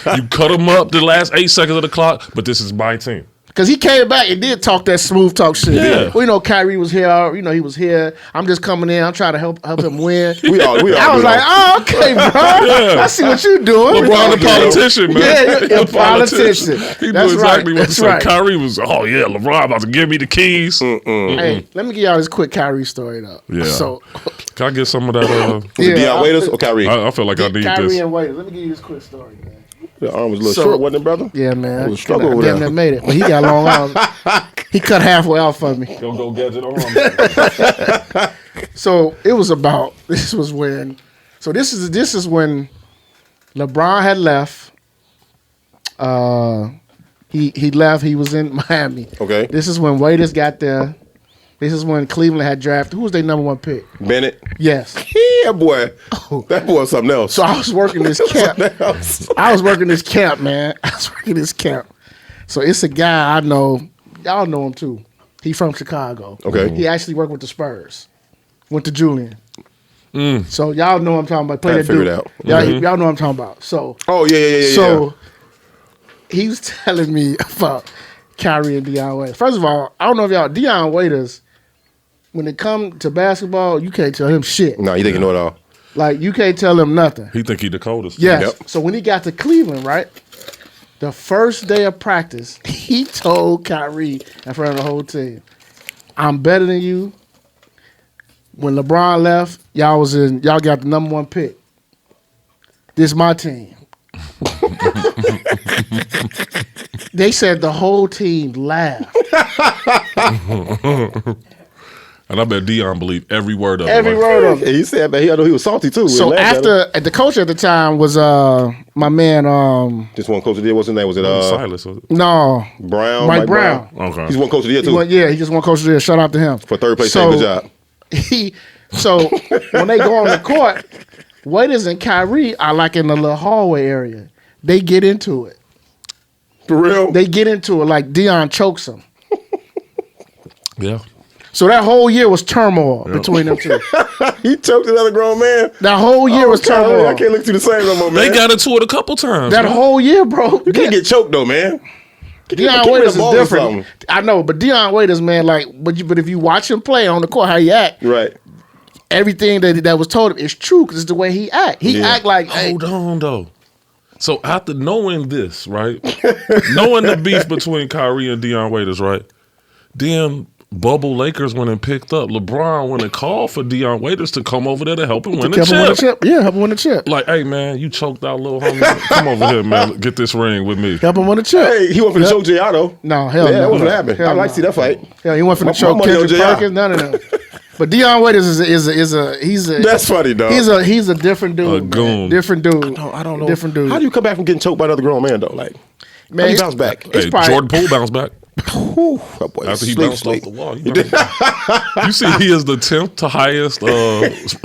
ball, you cut him up the last 8 seconds of the clock, but this is my team. Because he came back and did talk that smooth talk shit. Yeah. Well, Kyrie was here. He was here. I'm just coming in. I'm trying to help him win. We all I was do like, that. oh, okay, bro. Yeah. I see what you're doing. LeBron the politician, man. Yeah, He a politician. He That's knew exactly right. what to That's say. right. Kyrie was, oh yeah, LeBron about to give me the keys. Hey, let me give y'all this quick Kyrie story, though. Yeah. So, Can I get some of that? Was it Deion Waiters or Kyrie? I feel like I need Kyrie this. and Waiters. Let me give you this quick story, man. Your arm was a little So- short, wasn't it, brother? Yeah, man. It was a struggle over Damn, there. that made it. But he got long arms. He cut halfway off for me. Go gadget on. So it was about. This was when. So this is when LeBron had left. He left. He was in Miami. Okay. This is when Waiters got there. This is when Cleveland had drafted. Who was their number one pick? Bennett. Yes. Yeah, boy. That boy was something else. So I was working this camp. Something else. I was working this camp, man. I was working this camp. So it's a guy I know. Y'all know him too. He from Chicago. Okay. He actually worked with the Spurs. Went to Julian. So y'all know what I'm talking about. Play Had that to figure dude. it out. Y'all know what I'm talking about. So Oh, yeah. so he was telling me about Kyrie and Deion Waiters. First of all, I don't know if y'all Deion Waiters. When it come to basketball, you can't tell him shit. No, you think you know it all. Like you can't tell him nothing. He think he the coldest. Yes. Yep. So when he got to Cleveland, right, the first day of practice, he told Kyrie in front of the whole team, "I'm better than you. When LeBron left, y'all got the number one pick. This is my team." They said the whole team laughed. And I bet Deion believed every word of it. Every Like, word of it. He said, man, I know he was salty too. So He laughed at him. the coach at the time was my man This one coach of the year, what's his name? Was it Silas. Was it? no Brown? Mike Brown. Okay. He's one coach of the year too. He just won coach of the year. Shout out to him. For third place, So- good job. So when they go on the court, Waiters and Kyrie are like in the little hallway area. They get into it. For real? They get into it like Deion chokes them. Yeah. So that whole year was turmoil between them two. He choked another grown man. That whole year was God, turmoil. I can't look through the same no more, man. They got into it a couple times. That man. whole year, bro. You can't get choked though, man. Deion keep Waiters the is ball or different. something. I know, but Deion Waiters, man, like, but if you watch him play on the court, how he act, Right. everything that was told him is true because it's the way he act. He Yeah. act like, hey, Hold on, though. So after knowing this, right? Knowing the beef between Kyrie and Deion Waiters, right? Then bubble Lakers went and picked up. LeBron went and called for Deion Waiters to come over there to help him win the help him win the chip. chip. Yeah, help him win the chip. Like, hey, man, you choked out little homie. Come over here, man. Get this ring with me. Help him win the chip. Hey, he went for the choke J.R. though. No, hell Yeah, no. that wasn't happening. Hell I like no. to see that fight. Hell, he went for the My choke. money on Kendrick JR. Perkins, none of them. But Deion Waiters is a That's funny, dog. he's a different dude. A man. goon. Different dude. I don't know. Different dude. How do you come back from getting choked by another grown man though? Like, Man, how do you it's- bounce back? It's Hey, probably- Jordan Poole bounced back Whew, that boy after he sleep. bounced off the wall. You see, he is the 10th to highest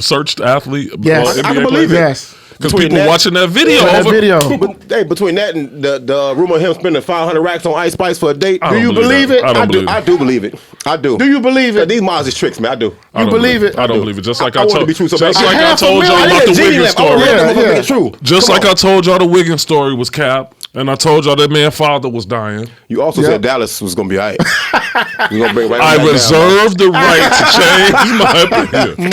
searched athlete. Yes. I NBA can believe player. it. Yes. Because Between people that- watching that video. That over, video. But, hey, between that and the rumor of him spending 500 racks on Ice Spice for a date, I Do don't you believe that. it? I don't believe I it. do believe it. I do. Do you believe it? These Mars is tricks, man. I do. I don't believe it? I don't believe it. Just like I I want it to told, be true so just bad. like I Half a told million? y'all I about need the a Genie Wiggins left. I want story. that Yeah, motherfucker yeah. to be true. Just Come like on. I told y'all the Wiggins story was cap, and I told y'all that man's father was dying. You also Yeah. said Dallas was gonna be all right. You gonna bring it right I back down, reserve the right to change my opinion.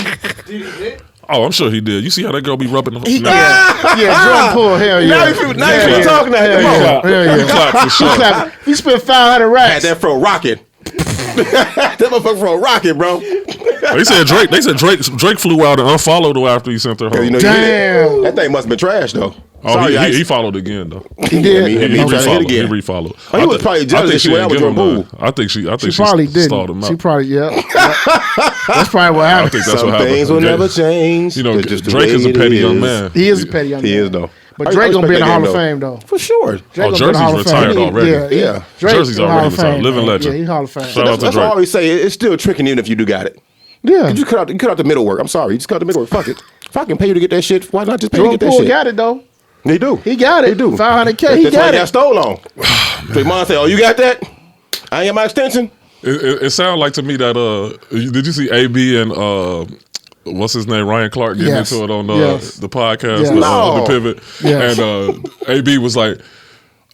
Did he hit? Oh, I'm sure he did. You see how that girl be rubbing the Yeah, Jordan Poole, hell yeah. Now you feel Hell yeah. talking to him. Hell Come yeah. on. Hell yeah. clap for sure. Clap. He spent 500 Had racks. that fro rocking. That motherfucker fro rocking, bro. They said Drake flew out and unfollowed her after he sent her home. You know, Damn. that thing must have been trash though. Oh, Sorry, Ice. he followed again though. He did. He He tried to hit refollowed. He again. refollowed. Oh, he was probably jealous that she went out with didn't Jordan give him Poole. I think She probably stalled him didn't. out. She probably, yeah. That's probably what I happened. think that's Some what happened. things will Yeah. never change. You know, It's just the Drake way is a it petty young is. man. He is a petty young He man. is though. But Drake gonna be in the Hall of though. Fame though. For sure. Drake gonna be in the Hall of Jersey's Fame. retired already. Yeah. Drake Jersey's in the Hall already of Fame, retired. Living man. legend. Yeah, he's Hall of Fame. Shout out to That's why I Drake. always say it's still tricking even if you do got it. Yeah. You cut out the middle work. I'm sorry. You just cut out the middle work. Fuck it. If I can pay you to get that shit, why not just pay you to Jordan get that Poole shit? got it though. They do. He got it. They do. $500K. He That's why got he got it. stole on. So mom said, "Oh, you got that? I ain't got my extension." It sounds like to me that did you see AB and what's his name, Ryan Clark getting Yes. into it on Yes. the podcast, Yes. the No. pivot, Yes. and AB was like,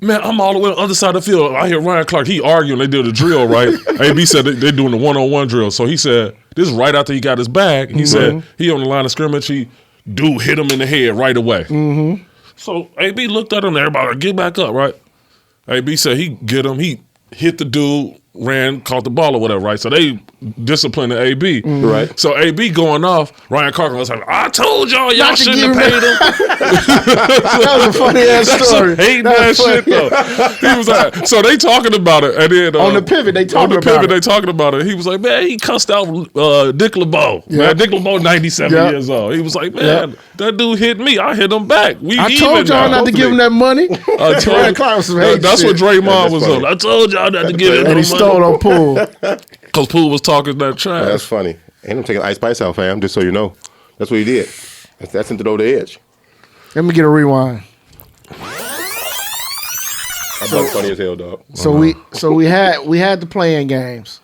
"Man, I'm all the way on the other side of the field. I hear Ryan Clark. He arguing. They did a drill, right? AB said they doing the 1-on-1 drill. So he said this is right after he got his bag. He said he on the line of scrimmage. He hit him in the head right away. Mm-hmm. So AB looked at him. Everybody like, get back up, right? AB said he get him. He hit the dude. Ran, caught the ball or whatever, right? So they disciplined the AB. Right. So AB going off, Ryan Clark was like, I told y'all Not to shouldn't have give paid him. That was a funny ass story. Hating That that was shit funny. though. He was like, so they talking about it, and then On the pivot, they talking on the about pivot, it. they talking about it. He was like, man, he cussed out Dick LeBeau. Yeah. Man, Dick LeBeau, 97 Yeah. years old. He was like, man, that dude hit me. I hit him back. We I even told y'all now. not to give him that money. I told Ryan Clark was some hate that's shit. what Draymond That's was funny. on. I told y'all not to give him And he no stole money. on Poole. Because Poole was talking that trash. That's funny. And I'm taking Ice Spice out, fam. Just so you know, that's what he did. That's him to over the edge. Let me get a rewind. That was funny as hell, dog. So we had the playing games.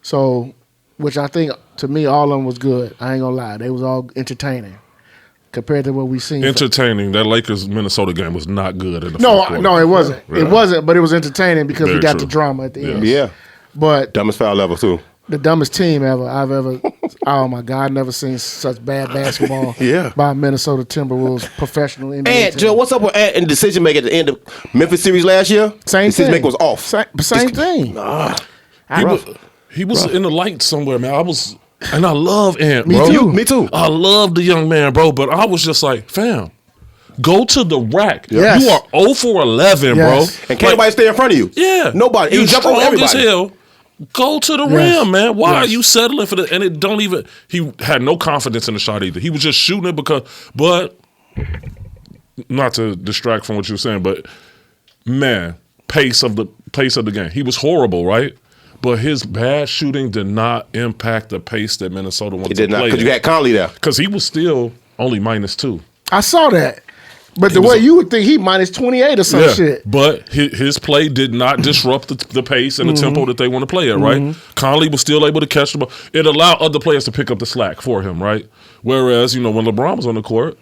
So, which I think to me all of them was good. I ain't gonna lie, they was all entertaining compared to what we seen. Entertaining. That Lakers Minnesota game was not good in the No, fourth quarter. no, it wasn't. Yeah. It wasn't, but it was entertaining because we Very got true. the drama at the end. Yeah. But Dumbest foul ever, too. the dumbest team I've ever. Oh my God, I've never seen such bad basketball. Yeah. By Minnesota Timberwolves professional NBA Ant, team. Joe, what's up with Ant and decision making at the end of Memphis series last year? Same decision thing. making was off. Same thing. He was in the light somewhere, man. I love Ant, Me bro. too. Me too. I love the young man, bro. But I was just like, fam, go to the rack. Yes. You are 0 for 11, Yes. And can't nobody stay in front of you. Yeah. Nobody. You You jump over strong as everybody. hell. Go to the Yes. rim, man. Why Yes. are you settling for the? And it don't even. He had no confidence in the shot either. He was just shooting it because. But not to distract from what you were saying, but man, pace of the game. He was horrible, right? But his bad shooting did not impact the pace that Minnesota wanted It did to not, play. because you had Conley there. Because he was still only -2. I saw that. But the way you would think he minus 28 or some shit. But his play did not disrupt the pace and the tempo that they want to play at, right? Conley was still able to catch the ball. It allowed other players to pick up the slack for him, right? Whereas, when LeBron was on the court,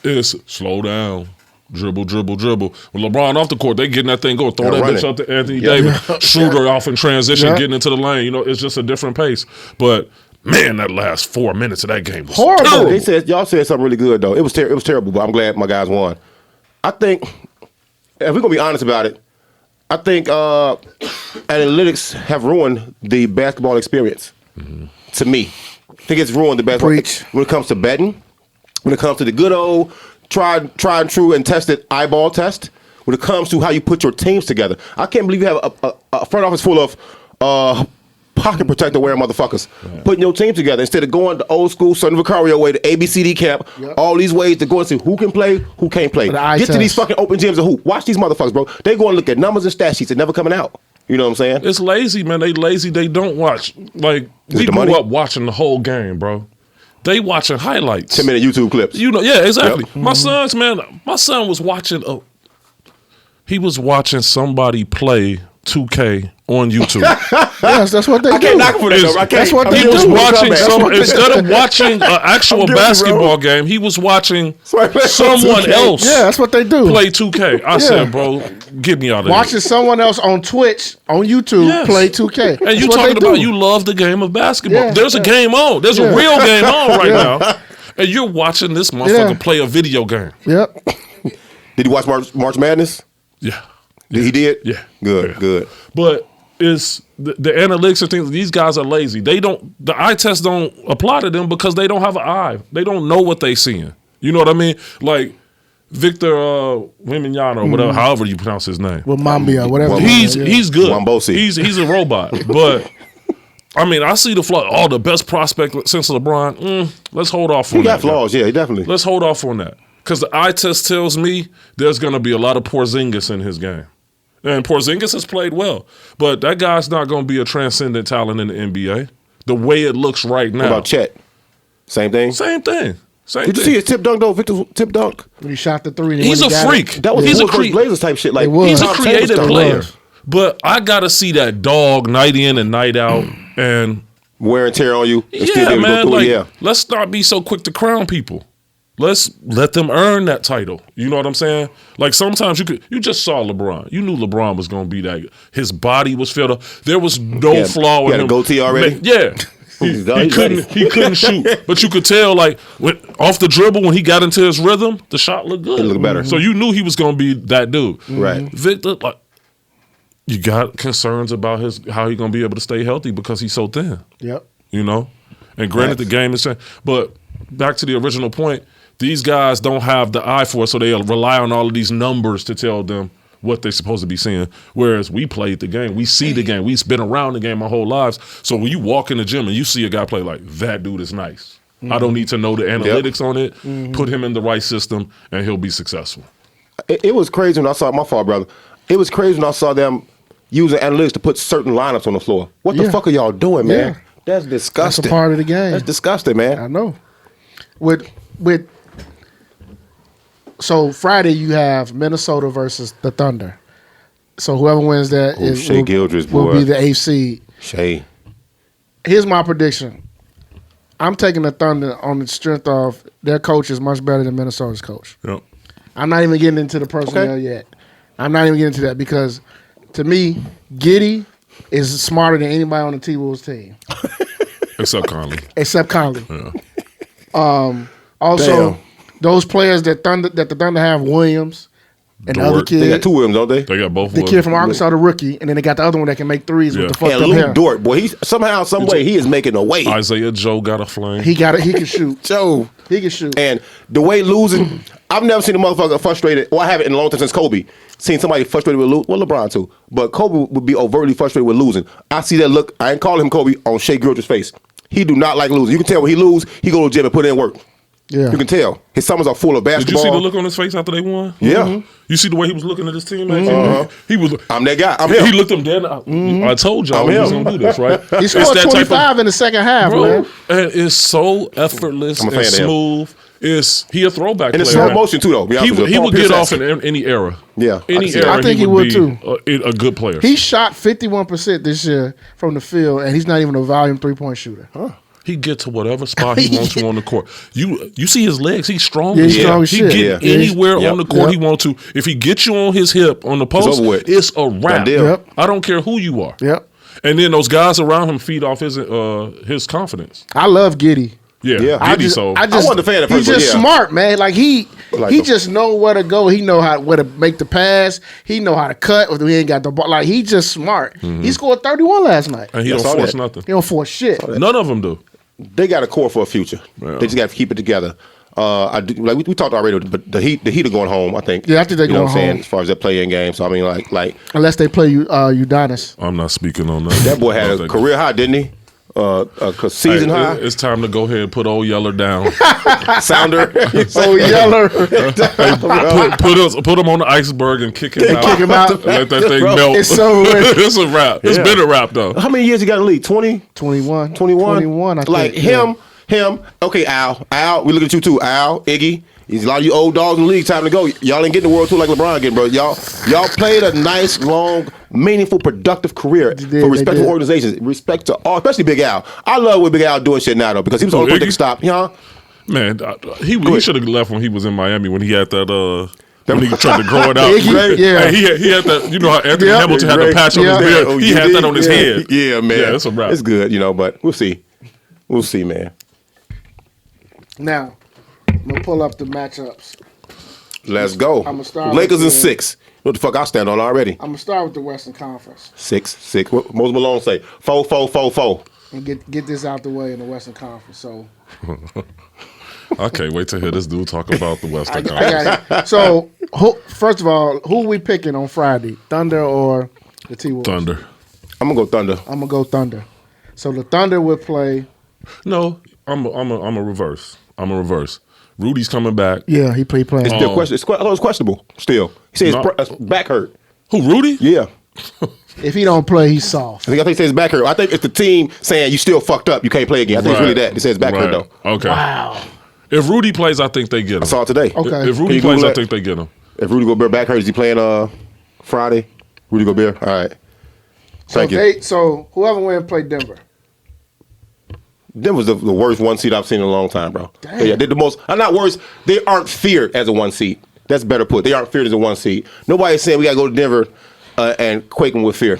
it's slow down, dribble, dribble, dribble. When LeBron off the court, they getting that thing going, throw that run bitch it. up to Anthony Davis, shooter off in transition, Yeah. getting into the lane. It's just a different pace. But man, that last 4 minutes of that game was Horrible. terrible. Y'all said something really good though. It was terrible, but I'm glad my guys won. I think if we're gonna be honest about it, I think analytics have ruined the basketball experience. To me, I think it's ruined the basketball Preach. when it comes to betting, when it comes to the good old tried and true and tested eyeball test. When it comes to how you put your teams together, I can't believe you have a front office full of pocket protector wearing motherfuckers putting your team together instead of going the old school Son Vicario way, the ABCD camp, all these ways to go and see who can play, who can't play. The eye Get to these test. fucking open gyms of hoop. Watch these motherfuckers, bro. They go and look at numbers and stat sheets that never coming out. You know what I'm saying? It's lazy, man. They lazy. They don't watch. Like, Is we it the grew money? up watching the whole game, bro. They watching highlights. 10-minute YouTube clips. Yeah, exactly. Yep. My son was watching. He was watching somebody play 2K on YouTube. Yes, that's what they I do. can't knock him for that, Is- though. I can't. That's what I'm they He giving was you a watching comeback. That's what they instead of do. watching an actual I'm guilty, bro. basketball game, he was watching Right, man. someone 2K. else Yeah, that's what they do. play 2K. I said, bro, get me out of here. Watching someone else on Twitch, on YouTube, Yes. play 2K. And you That's what talking they about do. you love the game of basketball. Yeah, There's a yeah. game on. There's a Yeah. real game on right now. And you're watching this motherfucker Yeah. play a video game. Yep. Did you watch March Madness? Yeah. He did? Yeah. Good, Yeah. good. But it's the analytics and things, these guys are lazy. The eye test don't apply to them because they don't have an eye. They don't know what they seeing. You know what I mean? Like Victor Wembanyama or whatever, however you pronounce his name. With Mambia, whatever. He's good. Wambosi. He's a robot. But I mean, I see the flaw. The best prospect since LeBron. Let's hold off on He that. got flaws, yeah, he definitely. Let's hold off on that. Because the eye test tells me there's going to be a lot of Porzingis in his game. And Porzingis has played well. But that guy's not going to be a transcendent talent in the NBA. The way it looks right now. What about Chet? Same thing? Same thing. Did you see his tip dunk, though? Victor's tip dunk? When he shot the three. He's a freak. That was Blazers type shit. Like, he's a creative player. But I got to see that dog night in and night out. And wear and tear on you. Yeah, man. Like, let's not be so quick to crown people. Let's let them earn that title. You know what I'm saying? Like sometimes you just saw LeBron. You knew LeBron was going to be that. His body was filled up. There was no flaw in him. He had a goatee already? Yeah. He couldn't shoot. But you could tell, like, off the dribble, when he got into his rhythm, the shot looked good. It looked better. So you knew he was going to be that dude. Right. Victor, like, you got concerns about how he's going to be able to stay healthy because he's so thin. Yep. You know? And granted, the game is... But back to the original point, these guys don't have the eye for it, so they rely on all of these numbers to tell them what they're supposed to be seeing. Whereas we played the game. We see the game. We've been around the game our whole lives. So when you walk in the gym and you see a guy play, like, that dude is nice. I don't need to know the analytics on it. Put him in the right system, and he'll be successful. It was crazy when I saw... My fault, brother. It was crazy when I saw them using analytics to put certain lineups on the floor. What the fuck are y'all doing, man? Yeah. That's disgusting. That's a part of the game. That's disgusting, man. I know. So Friday you have Minnesota versus the Thunder. So whoever wins that will be the 8th seed. Shea. Here's my prediction. I'm taking the Thunder on the strength of their coach is much better than Minnesota's coach. Yep. I'm not even getting into the personnel yet. I'm not even getting into that because to me, Giddey is smarter than anybody on the T-Wolves team. Except Conley. Yeah. Also, those players that the Thunder have, Williams and the other kid. They got two Williams, don't they? They got both. The kid from Arkansas, the rookie, and then they got the other one that can make threes with the fucked up hair. Dort, boy, he's somehow, some way, he is making a way. Isaiah Joe got a flame. He got it. He can shoot. Joe, he can shoot. And the way losing, I've never seen a motherfucker frustrated. Well, I haven't in a long time since Kobe. Seen somebody frustrated with losing. Well, LeBron too, but Kobe would be overtly frustrated with losing. I see that look. I ain't calling him Kobe on Shea Gilgeous' face. He do not like losing. You can tell when he lose, he go to the gym and put in work. Yeah, you can tell. His summers are full of basketball. Did you see the look on his face after they won? Yeah. You see the way he was looking at his teammates? He was. I'm that guy. I'm him. He looked them dead. I told y'all he was gonna do this, right? He scored 25 in the second half, bro, man. And it's so effortless and smooth. He a throwback and player. it's slow motion too, though. He would get off in any era. Yeah, any era. I think he would too. A good player. He shot 51% this year from the field, and he's not even a volume 3-point shooter. Huh. He get to whatever spot he wants to on the court. You see his legs. He's strong. Yeah, he's strong as shit. He get anywhere on the court he wants to. If he gets you on his hip on the post, it's a wrap. I don't care who you are. Yep. And then those guys around him feed off his confidence. I love Giddey. Yeah. I wasn't a fan at first. He's just smart, man. Like he just know where to go. He know where to make the pass. He know how to cut. If he ain't got the ball, like he just smart. He scored 31 last night, and he don't force nothing. He don't force shit. None of them do. They got a core for a future. Yeah. They just got to keep it together. We talked already, but the Heat are going home. I think. Yeah, I think they're going home. As far as their play-in game. So I mean, like unless they play Udonis. I'm not speaking on that. That boy had a career high, didn't he? Season high. It's time to go ahead and put old Yeller down. Sounder. Old Yeller. Put him on the iceberg and kick him out. Kick him out. And let that thing melt. It's so it's a wrap. It's been a wrap though. How many years he got in the league? 20? 21. 21, I think. Like him. Okay, Al. We look at you too, Al, Iggy. There's a lot of you old dogs in the league. Time to go. Y'all ain't getting the world tour like LeBron getting, bro. Y'all played a nice, long, meaningful, productive career for respectful organizations. Respect to all, especially Big Al. I love what Big Al doing shit now though because he was the only one that could stop. You know? Man, he should have left when he was in Miami when he had that. When he tried to grow it out. Yeah. He had that. You know how Anthony Hamilton had the patch on his beard. He had that on his head. Yeah, man. Yeah, it's a wrap. It's good, but we'll see. We'll see, man. Now, I'm going to pull up the matchups. Let's go. I'm gonna start Lakers in 6. What the fuck I stand on already? I'm going to start with the Western Conference. 6. What Moses Malone say? 4. And get this out the way in the Western Conference. So I can't wait to hear this dude talk about the Western Conference. I got it. So, first of all, who are we picking on Friday? Thunder or the T-Wolves? Thunder. I'm going to go Thunder. I'm going to go Thunder. So the Thunder would play. No, I'm a reverse. Rudy's coming back. Yeah, he playing. It's still questionable. I thought it was questionable. Still, he said his back hurt. Who, Rudy? Yeah. If he don't play, he's soft. I think he says his back hurt. I think it's the team saying you still fucked up. You can't play again. I think it's really that. He says his back hurt though. Okay. Wow. If Rudy plays, I think they get him. I saw it today. Okay. If Rudy plays, I think they get him. If Rudy Gobert back hurt, is he playing Friday? Rudy Gobert. All right. Thank you. So whoever wins play Denver. Denver's the worst 1 seed I've seen in a long time, bro. Damn. Yeah, they're the most. I'm not worse. They aren't feared as a 1 seed. That's better put. They aren't feared as a 1 seed. Nobody's saying we got to go to Denver and quaking with fear.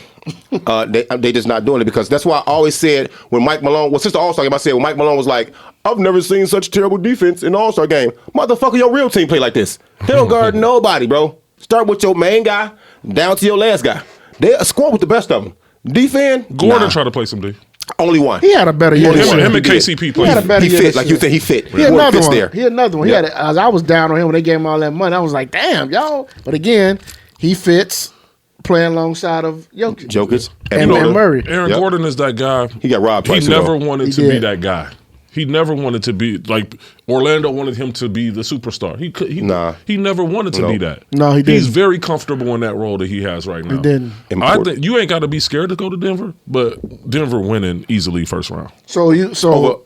They just not doing it because that's why I always said when Mike Malone, since the All-Star game, I said when Mike Malone was like, I've never seen such terrible defense in the All-Star game. Motherfucker, your real team play like this. They don't guard nobody, bro. Start with your main guy down to your last guy. They score with the best of them. Defend. Gordon tried to play some D. Only one. He had a better year. Him and KCP He had a played. better He year. fit, like you said, he fit. He had another one. There. He had another one. Yeah. He had. I was down on him when they gave him all that money. I was like, damn, y'all. But again, he fits playing alongside of Jokic and Murray. Aaron Gordon is that guy. He got robbed twice. He never wanted He to be did. that guy. He never wanted to be like Orlando wanted him to be the superstar. He never wanted to be that. No, he He's didn't. very comfortable in that role that he has right now. He didn't. I think you ain't got to be scared to go to Denver, but Denver winning easily first round. So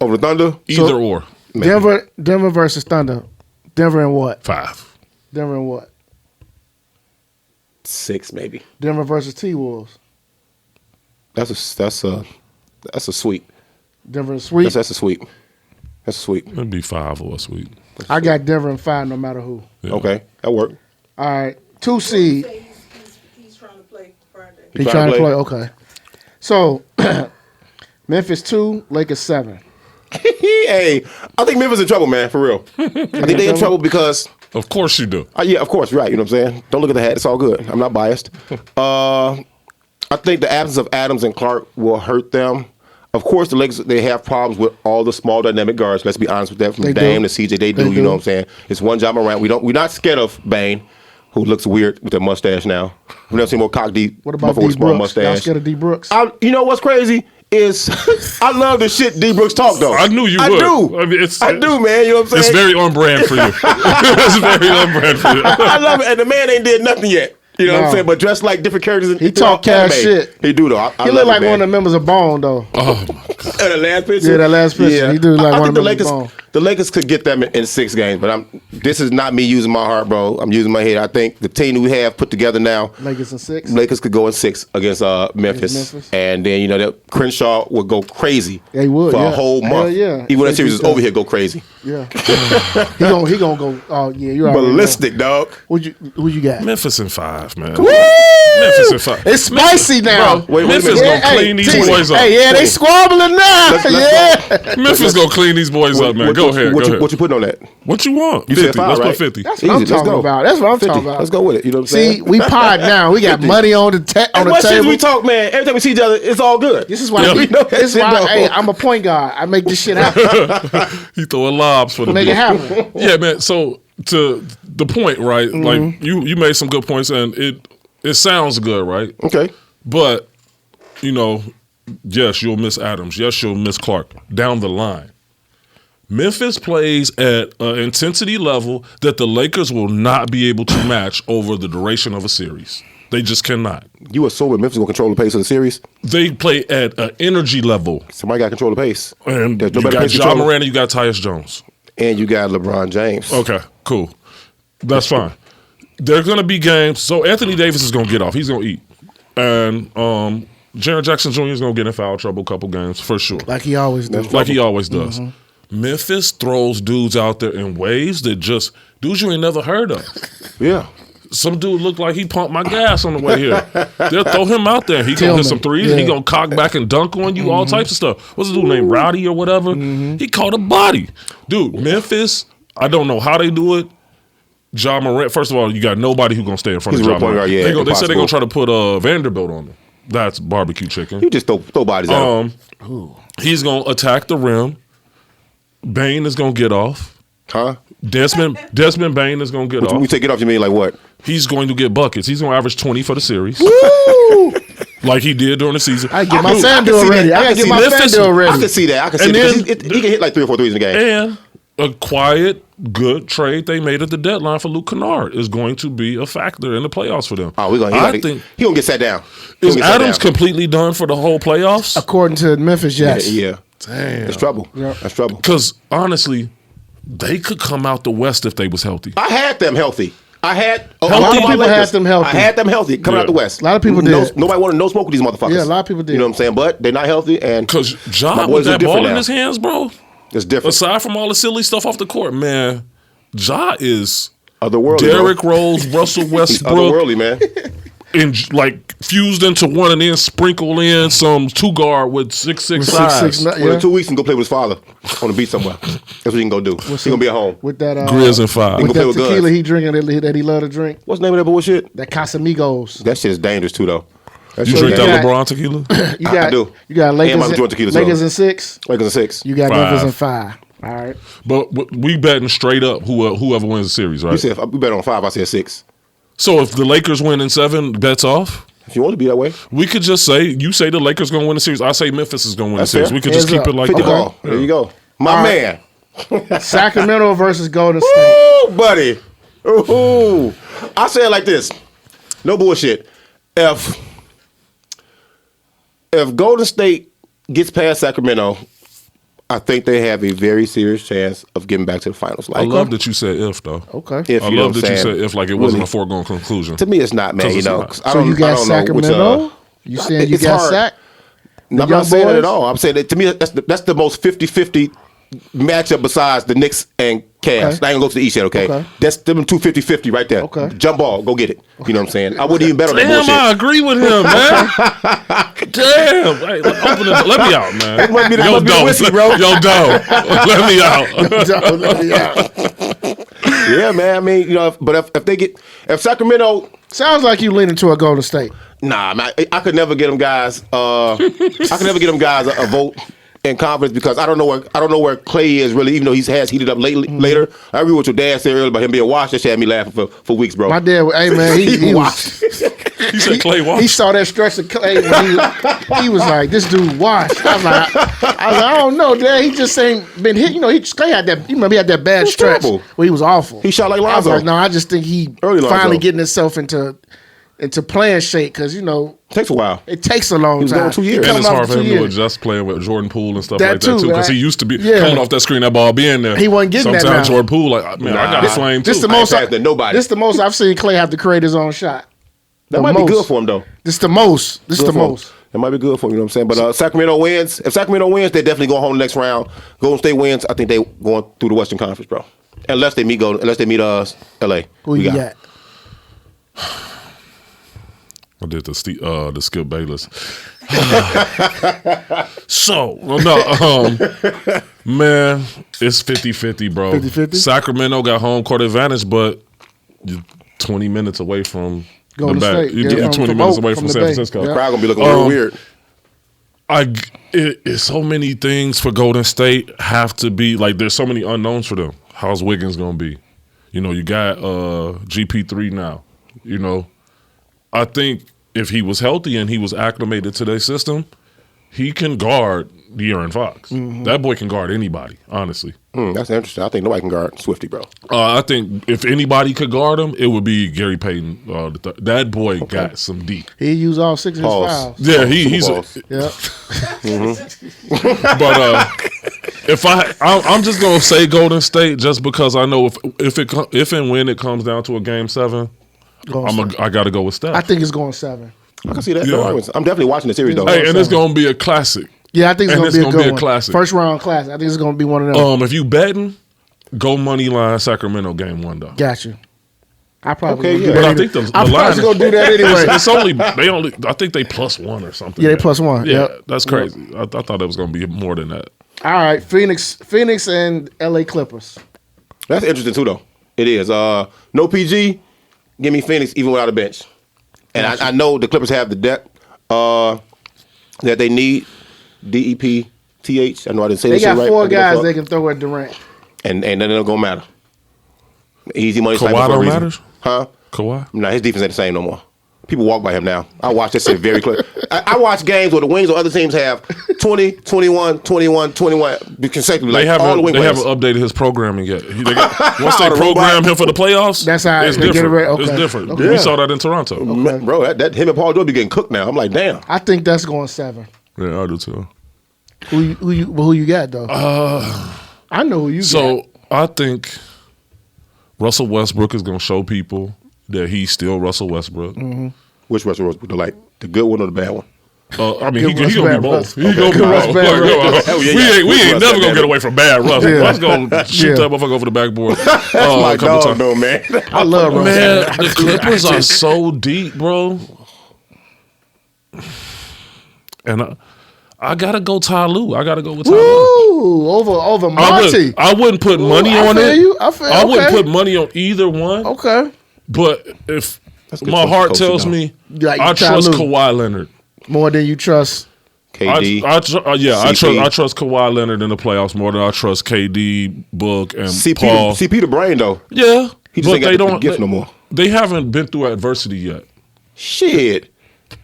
over Thunder. Either or. Denver versus Thunder. Denver and what? 5. Denver and what? 6 maybe. Denver versus T-Wolves. That's a sweep. Denver and sweep. That's a sweep. That's a sweep. It'd be 5 or a sweep. I got Denver and 5 no matter who. Yeah. Okay, that worked. All right. 2 seed. He's trying to play Friday. He trying to play. Okay. So Memphis 2, Lakers 7. Hey, I think Memphis in trouble, man. For real. I think they in trouble because. Of course you do. Yeah, of course, right. You know what I'm saying? Don't look at the hat. It's all good. I'm not biased. I think the absence of Adams and Clark will hurt them. Of course, the Lakers, they have problems with all the small dynamic guards. Let's be honest with that. From Dame to CJ, they do. You know what I'm saying? It's one job around. We're not scared of Bane, who looks weird with that mustache now. We've never seen more cock D. What about with D a small Brooks? Y'all mustache. scared of D Brooks? You know what's crazy is I love the shit D Brooks talk though. I knew you I would. do. I mean, I do, man. You know what I'm saying? It's very on brand for you. It's very on brand for you. I love it, and the man ain't did nothing yet. You know what I'm No. saying? But dressed like different characters. He talk cash anime. shit. He do though. I He love look like it, man. one of the members of Bone though. Oh my God. The last picture. Yeah, that last picture. He do like I one think of them Bone. The Lakers could get them in 6 games, but this is not me using my heart, bro. I'm using my head. I think the team we have put together now, Lakers in 6. Lakers could go in 6 against Memphis. And then that Crenshaw would go crazy They would, for yeah. a whole Hell month. yeah. Even when that They series is do over so. here, go crazy. Yeah. he gonna go. Oh yeah, you're right. Ballistic, dog. Who you got? Memphis in 5, man. Woo! Memphis in 5. It's spicy now. Bro, wait a Memphis minute. gonna clean these T- boys up. Hey, yeah, they squabbling now. Let's Memphis gonna clean these boys up, man. Go ahead. What you putting on that? What you want? You 50. said 5, Let's right? put 50. That's what I'm Easy, let's talking go. about. That's what I'm 50. talking about. Let's go with it. You know what I'm See, saying? we pod now. We got money on the on the What shit table. we talk, man? Every time we see each other, it's all good. This is why. Yeah. We know that This is shit, why. though. Hey, I'm a point guard. I make this shit happen. He throwing lobs for the Make it beat. happen. Yeah, man. So to the point, right? Like you made some good points, and it sounds good, right? Okay. But yes, you'll miss Adams. Yes, you'll miss Clark down the line. Memphis plays at an intensity level that the Lakers will not be able to match over the duration of a series. They just cannot. You assuming Memphis will control the pace of the series? They play at an energy level. Somebody got to control the pace. And There's no you better got pace Ja controller. Morant and you got Tyus Jones. And you got LeBron James. Okay, cool. That's fine. There are going to be games. So Anthony Davis is going to get off. He's going to eat. And Jaren Jackson Jr. is going to get in foul trouble a couple games for sure. Like he always does. Like he always does. Memphis throws dudes out there in waves that just dudes you ain't never heard of. Yeah. Some dude looked like he pumped my gas on the way here. They'll throw him out there. He gonna hit some threes. Yeah. He gonna cock back and dunk on you. All types of stuff. What's the dude named Rowdy or whatever? He caught a body, dude. Memphis. I don't know how they do it. Ja Morant. First of all, you got nobody who gonna stay in front He's of a Ja real point Morant. guard, yeah, They said they're gonna impossible. try to put Vanderbilt on him. That's barbecue chicken. You just throw bodies at him. He's gonna attack the rim. Bane is gonna get off. Huh? Desmond Bane is gonna get When off. you take it off, you mean like what? He's going to get buckets. He's going to average 20 for the series, like he did during the season. I get my I fan can deal see ready. that. I gotta get my fan deal I ready. can see that. I can see And that. then- Because he can hit like 3 or 4 threes in the game. And a quiet, good trade they made at the deadline for Luke Kennard is going to be a factor in the playoffs for them. Oh, he gonna get sat down. Is Adams completely done for the whole playoffs? According to Memphis, yes. Yeah. Damn. That's trouble. Yeah. That's trouble. Because honestly, they could come out the West if they was healthy. I had them healthy. I had A lot of people had them healthy. I had them healthy coming out the West. A lot of people did. Nobody wanted no smoke with these motherfuckers. Yeah, a lot of people did. You know what I'm saying? But they're not healthy, and Because my Ja boys with are that different ball in now. his hands, bro. It's different. Aside from all the silly stuff off the court, man, Ja is Otherworldly, Derrick bro. Rose, Russell He's Westbrook, otherworldly, man. and like fused into one, and then sprinkle in some 2-guard with 6'6" size. Well, in 2 weeks, he can go play with his father on the beach somewhere. That's what he can go do. He gonna be at home. With that Grizz and 5. He with can play that with tequila guns. he drinking that he love to drink. What's the name of that bullshit? That Casamigos. That shit is dangerous too, though. That You shit drink is that dangerous. LeBron tequila? You got I do. You got And Lakers. Michael Jordan tequila, so. Lakers in 6. Lakers in 6. You got 5. Memphis in 5. All right. But we betting straight up whoever wins the series, right? You said we bet on 5. I said 6. So if the Lakers win in 7, bets off. If you want to be that way, We could just say you say the Lakers gonna win the series. I say Memphis is gonna win That's the series. fair. We could just Heads keep up. it like 50 that. ball. There you go, my All man. Sacramento versus Golden State. Oh, buddy. Ooh. I say it like this. No bullshit. If Golden State gets past Sacramento, I think they have a very serious chance of getting back to the finals. I love that you said if though. Okay. If I you know love what that I'm you saying. said if like it wasn't Really. a foregone conclusion. To me, it's not, man. 'Cause You it's know, not. 'cause I So don't, you got I don't know which, Sacramento? You saying you it's got hard. Sac? No, I'm young not saying that boys? at all. I'm saying that to me, that's the most 50-50 matchup besides the Knicks and Cavs. Okay. I ain't gonna go to the East yet, okay? Okay. That's them 250-50 right there. Okay. Jump ball, go get it. You know what I'm saying? I wouldn't even bet on that Damn, bullshit. I agree with him, man. Damn. Hey, open it, let me out, man. must be the Yo, whiskey, bro. Yo, Doe. Let me out. Yeah, man. I mean, you know, but if Sacramento, Sounds like you leaning to a Golden State. nah, man, I could never get them guys. I could never get them guys a vote in confidence because I don't know where Clay is really, even though has heated up lately. Later, I agree with what your dad said earlier about him being washed. That shit had me laughing for weeks, bro. My dad, hey man, he was. He said Clay Walker. He saw that stretch of Clay when he was like, "This dude washed." I was like, I don't know, Dad. He just ain't been hit. You know, Clay had that. You remember he had that bad was stretch terrible. where he was awful. He shot like I was Lonzo. like, no, I just think he Early Lonzo. finally getting himself into playing shape because you know Takes a while. it takes a long was time. going 2 years. He and coming it's off hard for 2 him to years. adjust playing with Jordan Poole and stuff That like that too, too, because right? he used to be Yeah. coming off that screen, that ball being there. He wasn't getting that Sometimes now. Jordan Poole, like, man, I got a flame too. This the I ain't most. passing to nobody. This the most I've seen Clay have to create his own shot. That The might most. be good for him though. This the most. This Good the for him. most. That might be good for him, you know what I'm saying? But Sacramento wins. If Sacramento wins, they definitely go home the next round. Golden State wins, I think they going through the Western Conference, bro. Unless they meet LA. Who you got? I did the Skip Bayless. So, no, man, it's 50-50, bro. 50-50? Sacramento got home court advantage, but you're 20 minutes away from Golden the back. State. You're Yeah, 20 from minutes Oak, away from from the San Bay. Francisco. Yeah. Crowd gonna be looking real weird. It's so many things for Golden State have to be like. There's so many unknowns for them. How's Wiggins gonna be? You know, you got GP3 now. You know, I think if he was healthy and he was acclimated to their system, he can guard De'Aaron Fox. Mm-hmm. That boy can guard anybody. Honestly, That's interesting. I think nobody can guard Swifty, bro. I think if anybody could guard him, it would be Gary Payton. That boy got some deep. He used all 6 of his Pause. fouls. Yeah, he's. Pause. Yeah. But if I'm just gonna say Golden State just because I know if and when it comes down to a game 7, I got to go with Steph. I think it's going 7. I can see that. Yeah. No arguments. I'm definitely watching the series though. Hey, and it's gonna be a classic. Yeah, I think it's And going it's to be a gonna good be a one. classic. First round classic. I think it's going to be one of them. If you betting, go money line Sacramento game 1 though. Got you. I probably Okay, gonna yeah. do But that. I think the I'm line probably going to do that anyway. It's only I think they +1 or something. Yeah, they +1. Yeah, Yep. that's crazy. I thought it was gonna be more than that. All right, Phoenix and LA Clippers. That's interesting too, though. It is. No PG. Give me Phoenix even without a bench. And I know the Clippers have the depth that they need. DEPTH. I know I didn't say They this shit got right. 4 I give a guys fuck. they can throw at Durant. And then it'll gonna matter. Easy money. Kawhi sniper for a don't reason. matter? Huh? Kawhi. Nah, his defense ain't the same no more. People walk by him now. I watch that shit very close. I watch games where the wings or other teams have 20, 21, 21, 21 consecutively. They Like all the wing haven't players. updated his programming yet. Once they program him for the playoffs, That's how it's they get it different. right. Okay. It's different. Okay. We saw that in Toronto. Bro, that him and Paul George be getting cooked now. I'm like, damn. I think that's going 7. Yeah, I do too. Who you got though? I know who you got. So I think Russell Westbrook is going to show people that he's still Russell Westbrook. Mm-hmm. Which Russell Westbrook? Like the good one or the bad one? I mean, he Good Russ, gonna be bad both. Russ. He gonna be Good Russ, both. bad Russ. Hell yeah, We yeah. ain't Good Russ, never bad gonna get Russ. away from bad Russ. Yeah. Russ gonna shoot Yeah. that motherfucker over the backboard. That's a my couple dog, times. though, man. I love Russ. Man, the Clippers are so deep, bro. And I gotta go Ty Lue. I gotta go with Ty Lue. Ooh, over Monty. I wouldn't put money I on feel it. you. I feel- wouldn't okay. put money on either one. Okay. But if good my choice, heart Coach, tells you know. me Like I Ty trust Lue. Kawhi Leonard. More than you trust. KD. I CP. trust Kawhi Leonard in the playoffs more than I trust KD, Book, and CP, Paul. CP the brain though. Yeah, He just ain't got the gift no more. They haven't been through adversity yet. Shit.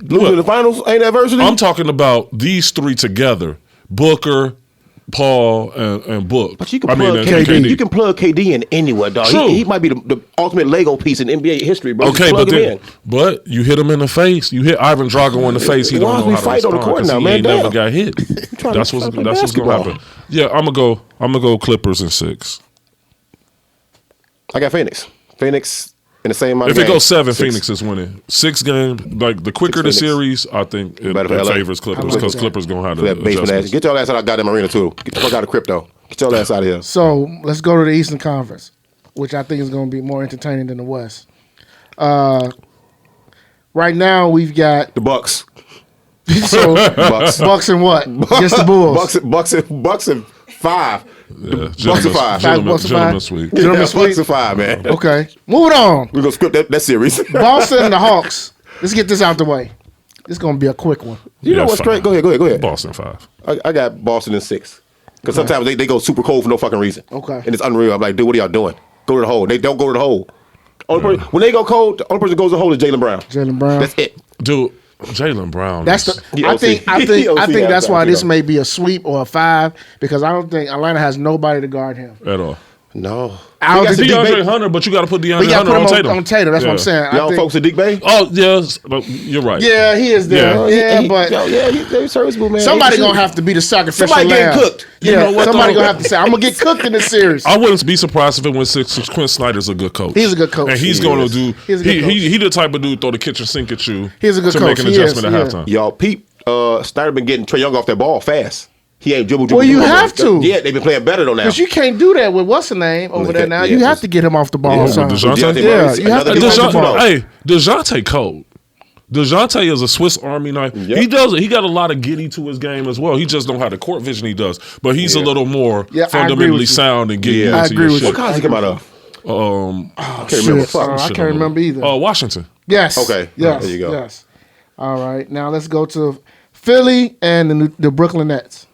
Losing the finals ain't adversity. I'm talking about these three together: Booker, Paul, and Book. But you can I mean, plug and KD. You can plug KD in anywhere, dog. True. He might be the ultimate Lego piece in NBA history, bro. Okay, Just plug but him then, in. but you hit him in the face. You hit Ivan Drago in the face. He Why don't is know we how to fight on the respond court 'cause now, he man? ain't never Damn. got hit. trying That's to what's play gonna basketball. happen. Yeah, I'm gonna go Clippers in 6. I got Phoenix. Phoenix in the same amount If of it goes games. 7, 6. Phoenix is winning. 6 games, like the quicker the Phoenix. series, I think it Better for LA. favors Clippers I like because that. Clippers gonna have For the that basement ass. adjustments. Get your ass out of goddamn arena too. Get the fuck out of crypto. Get your ass out of here. So let's go to the Eastern Conference, which I think is going to be more entertaining than the West. Right now we've got The Bucks. so Bucks. Bucks and what against the Bulls. Bucks and 5. Yeah, Bucks and 5. Bucks and Gentlemen 5. sweep. Gentlemen Yeah, sweep. Bucks and 5, man. Okay, moving on. We're gonna script that series. Boston and the Hawks. Let's get this out the way. This is going to be a quick one. You know Yeah, what's 5. great? Go ahead. Boston 5. I got Boston in 6. Because sometimes they go super cold for no fucking reason. Okay. And it's unreal. I'm like, dude, what are y'all doing? Go to the hole. They don't go to the hole. When they go cold, the only person that goes to the hole is Jaylen Brown. Jaylen Brown. That's it. Dude, Jaylen Brown. That's is- the. He I OC. think. I He think. I OC think that's outside, why you this know. may be a sweep or a 5 because I don't think Atlanta has nobody to guard him. at all. No. I don't He got think Sadiq DeAndre Bey. Hunter, but you got to put We DeAndre got to Hunter put on him Tatum. on Tatum. That's what I'm Yeah. saying. Y'all folks Sadiq Bey? Oh yes, but you're right. Yeah, he is there. Yeah. Yeah, but he's serviceable, man. somebody gonna have to be the sacrificial Somebody getting lamb. cooked. Yeah, You know what, somebody though? gonna have to say, "I'm gonna get cooked in this series." I wouldn't be surprised if it went 6. Quinn Snyder's a good coach. He's a good coach. and he's He going is. to do. He's a good coach. He the type of dude throw the kitchen sink at you. He's a good to coach. make an He adjustment is, at yeah. halftime. Y'all, Pete Snyder been getting Trae Young off that ball fast. He ain't dribble. Well, you have to. Yeah, they've been playing better though now. Because you can't do that with what's the name over there now. Yeah, You have just- to get him off the ball. Yeah, or something. with DeJounte? DeJounte Yeah, Murray, you have to another get him good off the ball. defender. Hey, DeJounte cold. DeJounte is a Swiss Army knife. Yep. He does it. He got a lot of giddy to his game as well. He just don't have the court vision he does. But he's a Yeah. little more Yeah, I agree fundamentally with you. sound and getting Yeah. I into agree your with shit. What college he come out of? I can't remember. Shit, I can't remember either. Washington. Yes. Okay. Yes. There you go. Yes. All right. Now let's go to Philly and the Brooklyn Nets.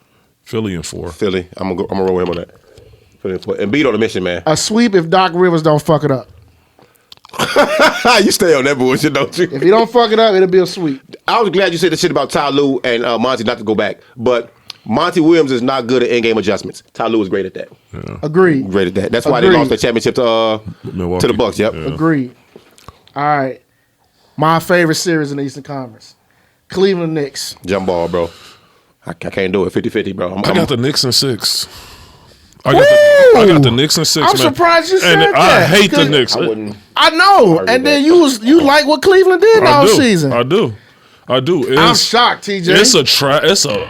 Philly in 4. Philly. I'm gonna roll with him on that. And beat on the mission, man. A sweep if Doc Rivers don't fuck it up. You stay on that bullshit, don't you? If he don't fuck it up, it'll be a sweep. I was glad you said the shit about Ty Lue and Monty not to go back, but Monty Williams is not good at in-game adjustments. Ty Lue is great at that. Agreed. Great at that. That's why Agreed. they lost the championship to Milwaukee. the Bucks. Yep. Yeah. Agreed. All right. My favorite series in the Eastern Conference. Cleveland Knicks. Jump ball, bro. I can't do it. 50-50, bro. I got the Knicks in 6. I got the Knicks in 6. I'm man. surprised you said and that. I hate the because Knicks. I wouldn't. I know. Argue And then that. you like what Cleveland did I all do. season. I do. I'm shocked, TJ.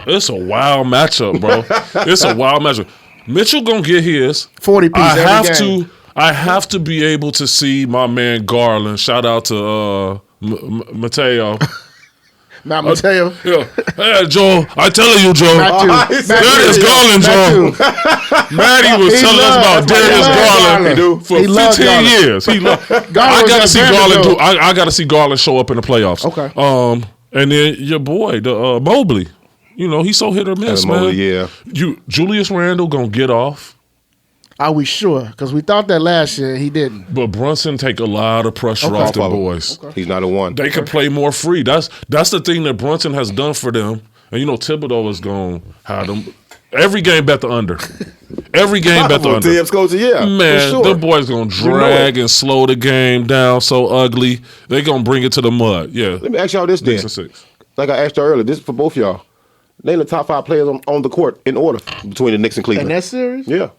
It's a wild matchup, bro. It's a wild matchup. Mitchell gonna get his 40 piece every game. I have to be able to see my man Garland. Shout out to Mateo. Not Mateo. Yeah. Hey, Joe. I telling you, Joe. Matthew. Darius Garland, Joe. Maddie was He telling us about loves- he Darius loves Garland Garland. for He loves 15 Garland. years. He I Garland gotta was see at Garland do. Vanderbilt. I gotta see Garland show up in the playoffs. Okay. And then your boy, the Mobley. You know, he's so hit or miss, Evan man. Mobley, yeah. Julius Randle gonna get off. Are we sure? Because we thought that last year. He didn't. But Brunson take a lot of pressure off them boys. He's not a one. They can play more free. That's the thing that Brunson has done for them. And Thibodeau is going to have them. Every game bet the under. Every game bet the under. TM's coaching, yeah. Man, sure. them boys going to drag and slow the game down so ugly. They going to bring it to the mud. Yeah. Let me ask y'all this then. 6-6. Like I asked y'all earlier, this is for both y'all. Name the top 5 players on the court in order between the Knicks and Cleveland. In that series? Yeah.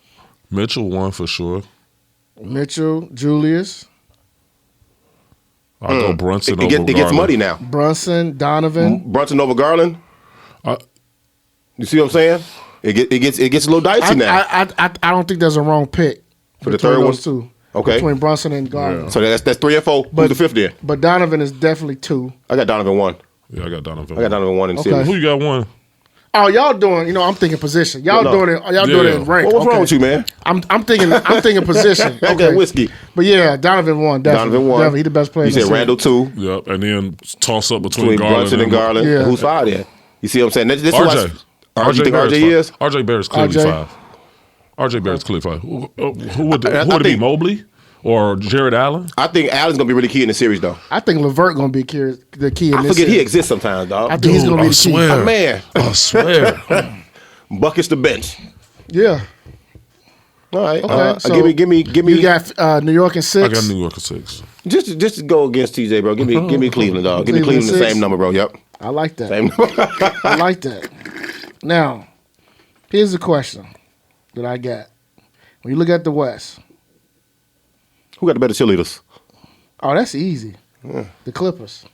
Mitchell won for sure. Mitchell, Julius. I'll go Brunson over It gets Garland. muddy now. Brunson, Donovan. Brunson over Garland. You see what I'm saying? It gets a little dicey now. I don't think there's a wrong pick For the between third those one? two. Okay. Between Brunson and Garland. So that's 3 and 4. Who's the fifth then? But Donovan is definitely 2. I got Donovan 1. Yeah, I got Donovan. I got Donovan 1 in the Okay. series. Who you got one? Oh, y'all doing? I'm thinking position. Y'all No. doing it. Y'all doing it in rank. What's wrong Okay. with you, man? I'm thinking position. I got whiskey. But yeah, Donovan 1. Definitely. Donovan 1. Definitely. He the best player. You in the said series. Randall 2. Yep, and then toss up between Between Garland Brunson and Garland. Yeah. Who's 5 there? You see what I'm saying? This is RJ. why you think Barrett's RJ five. is? RJ Barrett's clearly RJ? 5. RJ Barrett's clearly 5. Who would I it be? think- Mobley or Jared Allen? I think Allen's going to be really key in the series, though. I think LeVert gonna be the key in I this. forget he series. exists sometimes, dog. I think he's gonna be I the key. swear. Man, I swear. buckets the bench. Yeah. All right. Okay. So give me. You got New York in 6. I got New York at 6. Just to go against TJ, bro. Give me Cleveland, dog. Give me Cleveland Cleveland the 6. same number, bro. Yep. I like that. Same number. I like that. Now, here's the question that I got. When you look at the West, Who got the better cheerleaders? oh, that's easy. The Clippers.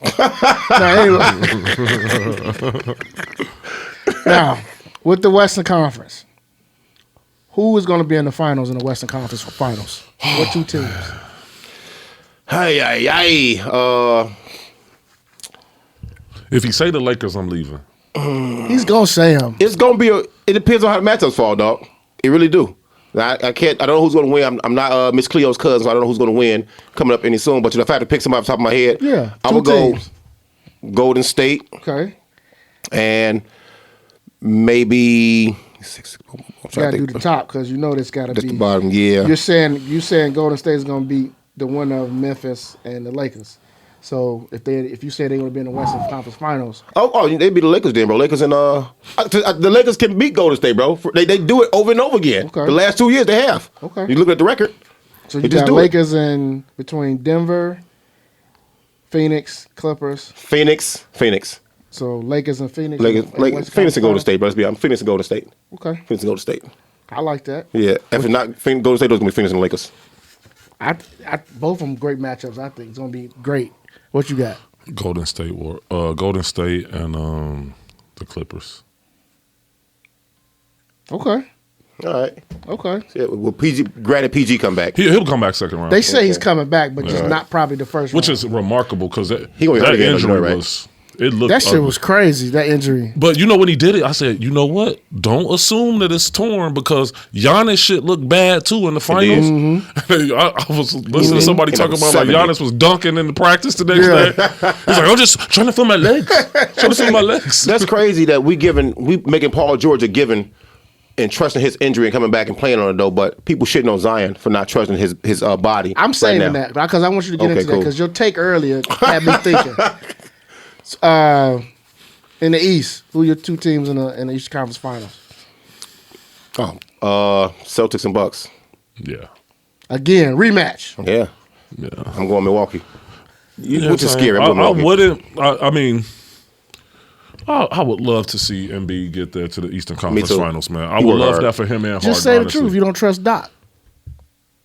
Now, with the Western Conference, who is going to be in the finals in the Western Conference finals? What 2 teams? Hey. If you say the Lakers, I'm leaving. He's going to say him. It's gonna be it depends on how the matchups fall, dog. It really do. I don't know who's gonna win. I'm not Miss Cleo's cousin, so I don't know who's gonna win coming up any soon. But if I have to pick somebody off the top of my head, Yeah, I'm 2 gonna teams. go Golden State Okay. and maybe You got to do the top because you know this got to That's be. the bottom. Yeah. You're saying Golden State is going to beat the winner of Memphis and the Lakers. So if you say they're going to be in the Western Conference Finals, Oh, they'd be the Lakers then, bro. Lakers and the Lakers can beat Golden State, bro. They do it over and over again. Okay. The last 2 years they have. Okay. You look at the record. so They you just got do it. Lakers in between Denver, Phoenix, Clippers. Phoenix. So Lakers and Phoenix. Lakers, in Phoenix Western and Conference Golden Finals? State, bro. Let's be honest. Phoenix and Golden State. Okay, Phoenix and Golden State. I like that. Yeah. If it's not Golden State, those gonna be Phoenix and Lakers. I both of them great matchups. I think it's going to be great. What you got? Golden State and the Clippers. Okay. All right. Okay. Yeah, well, granted PG come back. He'll come back second round. They say he's coming back, but just not probably the first Which round. is remarkable because that He gonna be hurt again, injury right? was it looked That shit ugly. was crazy, that injury. But when he did it, I said, you know what? Don't assume that it's torn because Giannis shit looked bad too in the finals. I was listening to somebody He talking was about like 70. Giannis was dunking in the practice the next Yeah. day. He's like, I'm just trying to feel my legs. Trying to feel my legs. That's crazy that we making Paul George a given and trusting his injury and coming back and playing on it though. But people shitting on Zion for not trusting his body. I'm saying right now. that because I want you to get Okay, into that cool. because your take earlier had me thinking. In the East, who are your 2 teams in the East Conference Finals? Celtics and Bucks. Yeah. Again, rematch. Yeah. I'm going Milwaukee. Which is scary. I'm going I Milwaukee. wouldn't. I mean, I would love to see Embiid get there to the Eastern Conference too. Finals, man. I He would worked love hard. that for him and Harden. Just say the honestly. truth. You don't trust Doc.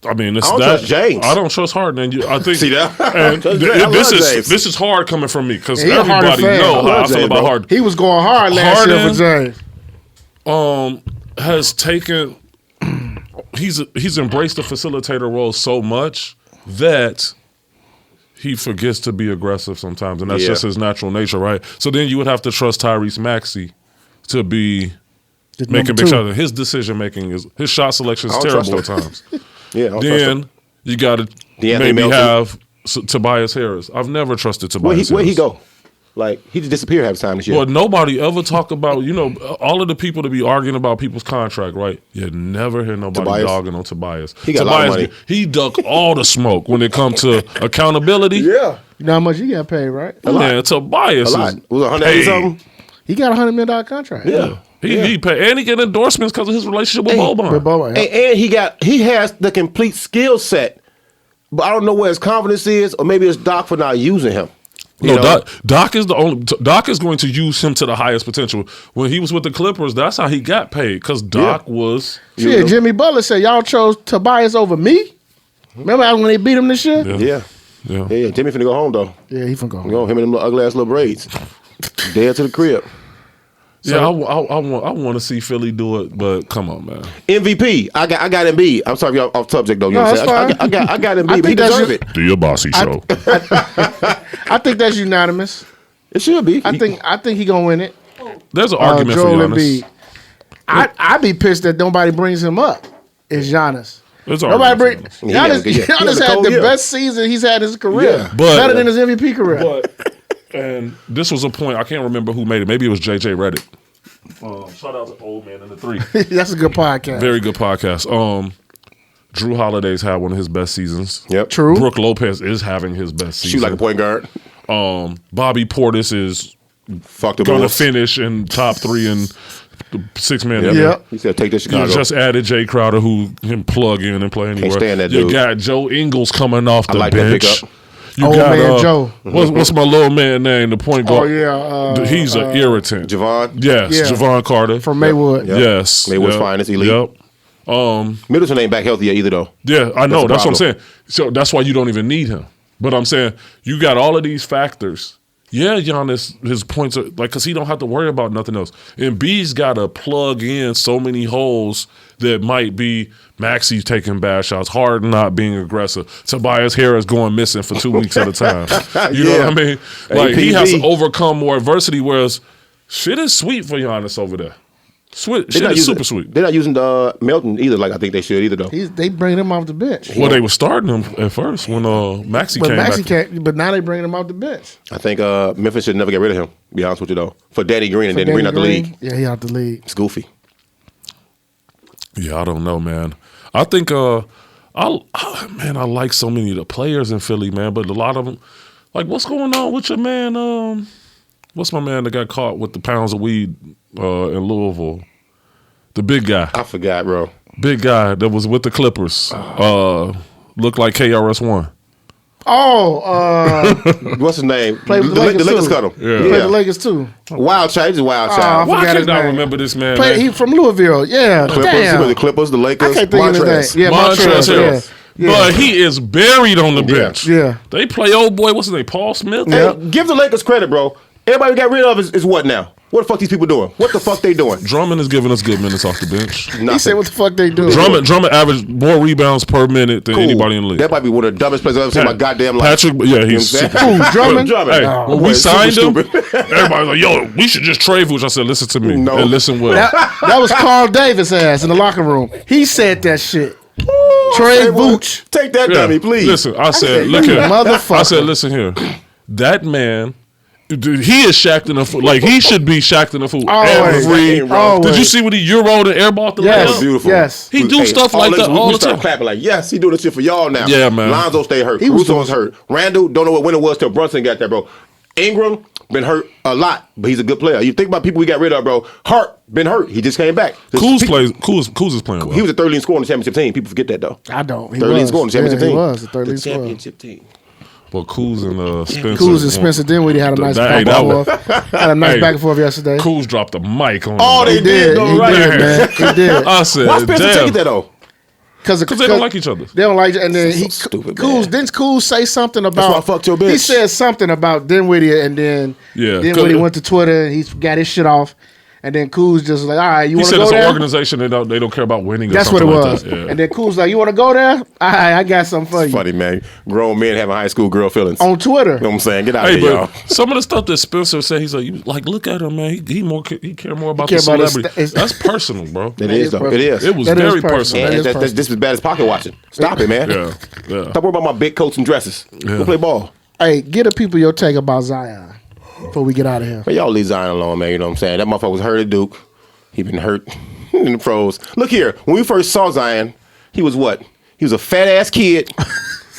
I mean, it's I don't that. trust James. I don't trust Harden. And I think See that? And Trust James. I love James. this is hard coming from me because Yeah, he a Harden everybody fan. know I how love I feel James, about bro. Harden. He was going hard last year for Harden- James. Has taken. He's embraced the facilitator role so much that he forgets to be aggressive sometimes, and that's Yeah. just his natural nature, right? So then you would have to trust Tyrese Maxey to be Just making number big 2. shots. His decision making his shot selection is I don't trust terrible at him. times. Yeah. I don't trust him. Then you got to DeAnthony maybe Melton. have Tobias Harris. I've never trusted Tobias. Where he Harris. go? Like, he just disappeared half the time this year. But nobody ever talk about, all of the people to be arguing about people's contract, right? You never hear nobody Tobias? dogging on Tobias. He got a lot of money. He duck all the smoke when it comes to accountability. Yeah. You know how much he got paid, right? Man, Tobias A lot. is Was it 180 something? He got $100 million contract. Yeah. He paid, and he get endorsements because of his relationship with Boban. With Boban, yeah. And he has the complete skill set, but I don't know where his confidence is, or maybe it's Doc for not using him. You No, know? Doc is Doc is going to use him to the highest potential. When he was with the Clippers, that's how he got paid because Doc was. Shit, Jimmy Butler said y'all chose Tobias over me. Remember when they beat him this year? Yeah. Jimmy finna go home though. Yeah, he finna go. Go him and them ugly ass little braids. Dead to the crib. I want to see Philly do it, but come on, man. MVP. I got MB. I'm sorry, y'all off subject though. You No, know what I'm that's saying? I got MB, I but he think that's deserve it. it. Do your bossy show. I think that's unanimous. It should be. I think he gonna win it. There's an argument for Joel Giannis. Embiid. I'd be pissed that nobody brings him up. It's Giannis. There's an Nobody bring argument for Giannis. He had Giannis a had cold the year. best season he's had in his career. Yeah. But- Better than his MVP career. But and this was a point I can't remember who made it. Maybe it was JJ Reddick. Shout out to Old Man in the Three. That's a good podcast. Very good podcast. Drew Holiday's had one of his best seasons. Yep. True. Brooke Lopez is having his best season. Shoot like a point guard. Bobby Portis is Fuck the going to Bulls. finish in top 3 in the 6-man. Yep. Yep. He said, take this You Chicago. just added Jay Crowder, who can plug in and play anywhere. stand that you dude. got Joe Ingles coming off the like that bench. pickup. You Old got man Joe. What's my little man name? The point Oh guard. yeah. He's an irritant. Javon. Yes, Yeah. Javon Carter. From Maywood. Yep. Yes, Maywood's finest, elite. Yep. Middleton ain't back healthy yet either though. Yeah, I know. That's That's the what I'm saying. So that's why you don't even need him. But I'm saying you got all of these factors. Yeah, Giannis, his points are like because he don't have to worry about nothing else. And B's got to plug in so many holes that might be Maxey taking bad shots, Harden not being aggressive, Tobias Harris going missing for 2 weeks at a time. You know Yeah. what I mean? Like he APB. has to overcome more adversity. Whereas shit is sweet for Giannis over there. Shit is super sweet. They're not using Melton either. Like I think they should either though. They bring him off the bench. Well, they were starting him at first when Maxey But came Maxey back. can't. But now they bringing him off the bench. I think Memphis should never get rid of him. To be honest with you though, for Danny Green and For Danny Green Danny out the Green, league. Yeah, he out the league. It's goofy. Yeah, I don't know, man. I think I like so many of the players in Philly, man, but a lot of them, like, what's going on with your man? What's my man that got caught with the pounds of weed in Louisville? The big guy, I forgot, bro. big guy that was with the Clippers. Looked like KRS-One. Oh, What's his name? Played with the Lakers, Lakers too. cut him. Yeah. he played the Lakers too. Wild child. He's a wild I child. Why forgot his can't I name. remember this man? Played, man? he from Louisville. Yeah, Clippers, damn. the Clippers, the I Lakers, can't think of Montrez. his name. Yeah, Montrez Montrez. Harrell. Yeah. But he is buried on the bench. Yeah. They play old boy, what's his name? Paul Smith? Hey, give the Lakers credit, bro. Everybody we got rid of is what now? What the fuck these people doing? What the fuck they doing? Drummond is giving us good minutes off the bench. Nothing. He said, "What the fuck they do?" Drummond averaged more rebounds per minute than anybody in the league. That might be one of the dumbest players I've ever seen in my goddamn life. Patrick, yeah, he's You know what I'm super. saying? Who, Drummond? Drummond. Hey, Oh, when boy, we super signed him, stupid. everybody was like, "Yo, we should just trade Vooch." I said, "Listen to me No. and listen well." That was Carl Davis' ass in the locker room. He said that shit. Trade Hey, boy, Vooch. Take that Yeah. dummy, please. Listen, I said, said, "Look "You here, motherfucker." I said, "Listen here, that man." Dude, he is Shaq in the foot. Like he should be Shaq in the foot. Always. Every. Always. Did you see what he Euro'd and airballed the Yes. layup? Beautiful. Yes. He do stuff like that all we the start time. clapping like, yes, he doing this shit for y'all now. Yeah, man. Lonzo stay hurt. He was Russo was doing- hurt. Randall, don't know what when it was till Brunson got there, bro. Ingram been hurt a lot, but he's a good player. You think about people we got rid of, bro. Hart been hurt. He just came back. Kuz is playing well. He was a third leading scorer on the championship team. People forget that though. I don't. He Third leading was. scorer on the championship team. He was the third leading scorer. championship team. Well, Kuz and Spencer. Kuz and Spencer Dinwiddie had a nice Hey, back that and was- forth. Had a nice Hey. back and forth yesterday. Kuz dropped the mic on Oh, him. they He did. though, He right? did, man. He did. I said, Why Spencer damn. take that though? Because Because they don't like each other. They don't like, and then So he stupid, Kuz. man. Didn't Kuz say something about? why I fucked your bitch. He said something about Dinwiddie, and then Yeah, Dinwiddie went to Twitter and he got his shit off, and then Kuz just like, all right, you He want to said go it's an there? organization that they don't care about winning. Or That's what it something was. Like that. Yeah. And then Kuz like, you want to go there? All right, I got something for you Funny man, grown men having high school girl feelings. on Twitter. You know what I'm saying? Get out Hey, of here, but y'all. some of the stuff that Spencer said, he's like, look at him, man. He care more about the care about his celebrity. sta- That's personal, bro. It is though. It is. It was That is very personal. personal. That And is that's personal. just as bad as pocket watching. Stop it, man. Yeah, yeah. Stop worrying about my big coats and dresses. Yeah. Go play ball. Hey, get the people your take about Zion. before we get out of here. But y'all leave Zion alone, man. You know what I'm saying? That motherfucker was hurt at Duke. He been hurt in the pros. Look here. When we first saw Zion, he was what? He was a fat-ass kid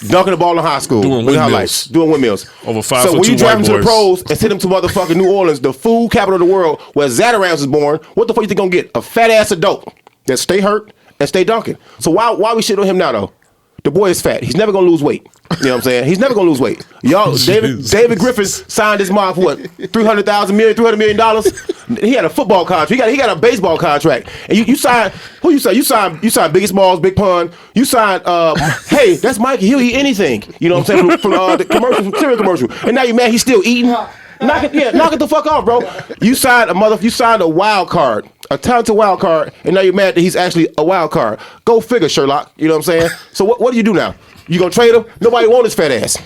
dunking the ball in high school. Doing windmills. Doing windmills. Over 5 So foot when you 2 drive white him to the boys. pros and send him to motherfucking New Orleans, the food capital of the world, where Zatarans was born, what the fuck you think gonna get? A fat-ass adult that stay hurt and stay dunking. So why we shit on him now, though? The boy is fat. He's never gonna lose weight. You know what I'm saying? He's never gonna lose weight. Y'all, David Griffin signed his mom for what? $300 million. He had a football contract. He got a baseball contract. And you signed who you signed? You signed Biggie Smalls, Big Pun. You signed hey, that's Mikey. He'll eat anything. You know what I'm saying? From the commercial, from cereal commercial. And now you mad he's still eating. Knock it the fuck off, bro. You signed a wild card, a talented wild card, and now you're mad that he's actually a wild card. Go figure, Sherlock. You know what I'm saying? So what do you do now? You gonna trade him? Nobody wants his fat ass.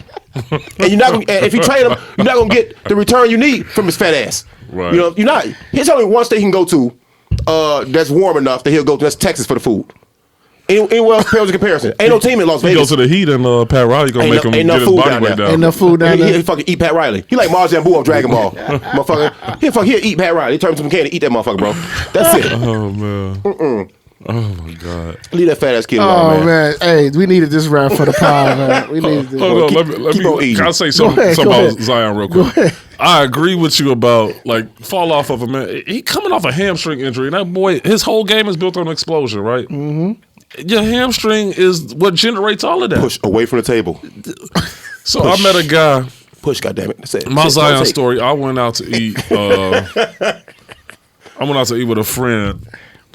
And you're not gonna, and if you trade him, you're not gonna get the return you need from his fat ass. Right. You know, you're not. Here's only one state he can go to that's warm enough that he'll go to. That's Texas for the food. Anywhere else pales in comparison. Ain't no team in Las He Vegas. goes to the Heat and Pat Riley gonna make him get his body weight down. Ain't no food down there. He fucking eat Pat Riley. He like Marjan Boo of Dragon Ball. Motherfucker. He'll eat Pat Riley. He turns to McCann to eat that motherfucker, bro. That's it. Oh man. Oh my God. Leave that fat ass kid alone, Oh man, hey, we needed this rap for the pod, man. We needed this. Hold on, let keep on me. eating. Can I say something ahead, about go ahead. Zion real quick? I agree with you about like fall off of a man. He coming off a hamstring injury, and that boy, his whole game is built on explosion, right? Mm-hmm. Your hamstring is what generates all of that. Push away from the table. So I met a guy. Push, goddammit. That's it. My That's it. Zion Don't take. story. I went out to eat. I went out to eat with a friend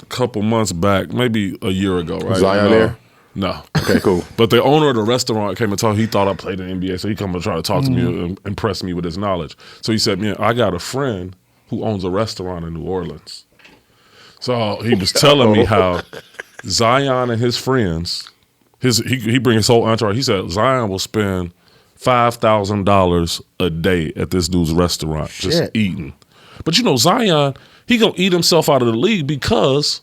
a couple months back, maybe a year ago. Right? Zion there? No. Okay, cool. But the owner of the restaurant came and talked. He thought I played in the NBA, so he come and try to talk to me and impress me with his knowledge. So he said, "Man, I got a friend who owns a restaurant in New Orleans." So he was telling me how Zion and his friends, he bring his whole entourage. He said Zion will spend $5,000 a day at this dude's restaurant just eating. But you know, Zion, he gonna eat himself out of the league because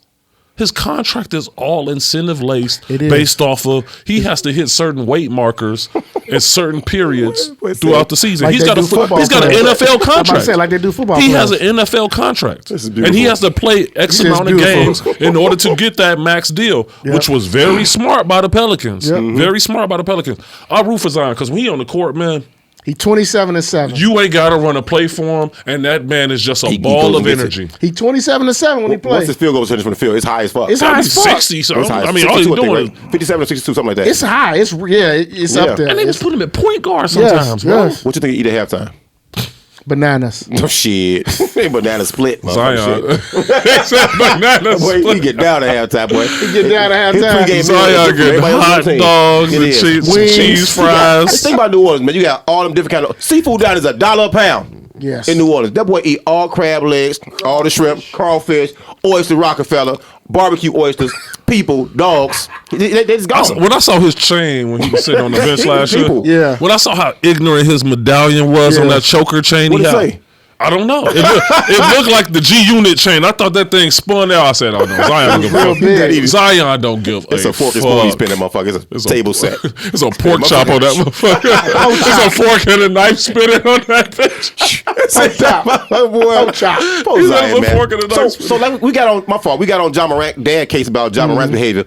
his contract is all incentive laced based off of he has to hit certain weight markers at certain periods throughout the season. Like he's they got do football an players. NFL I'm about to contract. say, like they do football He players. has an NFL contract. This is And beautiful. he has to play X This is amount of beautiful. games in order to get that max deal, which was very smart by the Pelicans. Very smart by the Pelicans. I root for Zion because when he on the court, man, He 27-7. you ain't got to run a play for him, and that man is just a He ball goes of and gets energy. He 27-7 when he What's plays. his field goal percentage from the field? It's high as fuck. It's high He's as fuck. 60 something. It's high. I mean, all he's 62, I think, doing is. right? 57 or 62, something like that. It's high. It's Yeah. up there. And they It's just put him at point guard sometimes, bro. yes. What you think he eat at halftime? Bananas. No shit. Ain't banana split, Zion. motherfucker. They said banana Boy, he split. get down at halftime, boy. He Get down to His halftime. pregame meal is Zion different from getting everybody else on hot the team. dogs It and is. cheese, Wings. cheese fries. Think about New Orleans, man. You got all them different kind of seafood down is $1 a pound. Yes. In New Orleans, that boy eat all crab legs, all the shrimp, crawfish, oyster Rockefeller, barbecue oysters, people, dogs. They just gone. When I saw his chain when he was sitting on the bench last year, People. Yeah. when I saw how ignorant his medallion was on Yeah. that choker chain What'd he it had. say? I don't know. It looked like the G Unit chain. I thought that thing spun out. I said, "Oh no, Zion don't give a Real fuck." big. Zion don't give It's a fork and fuck. spoon you spin that motherfucker. It's a table set. It's a pork chop on that motherfucker. It's a fork and a knife spinning on that bitch. Boy, chop. Poor He Zion, said it's a man. fork and a knife So like we got on my fault. We got on John Morant dad case about John Morant's behavior.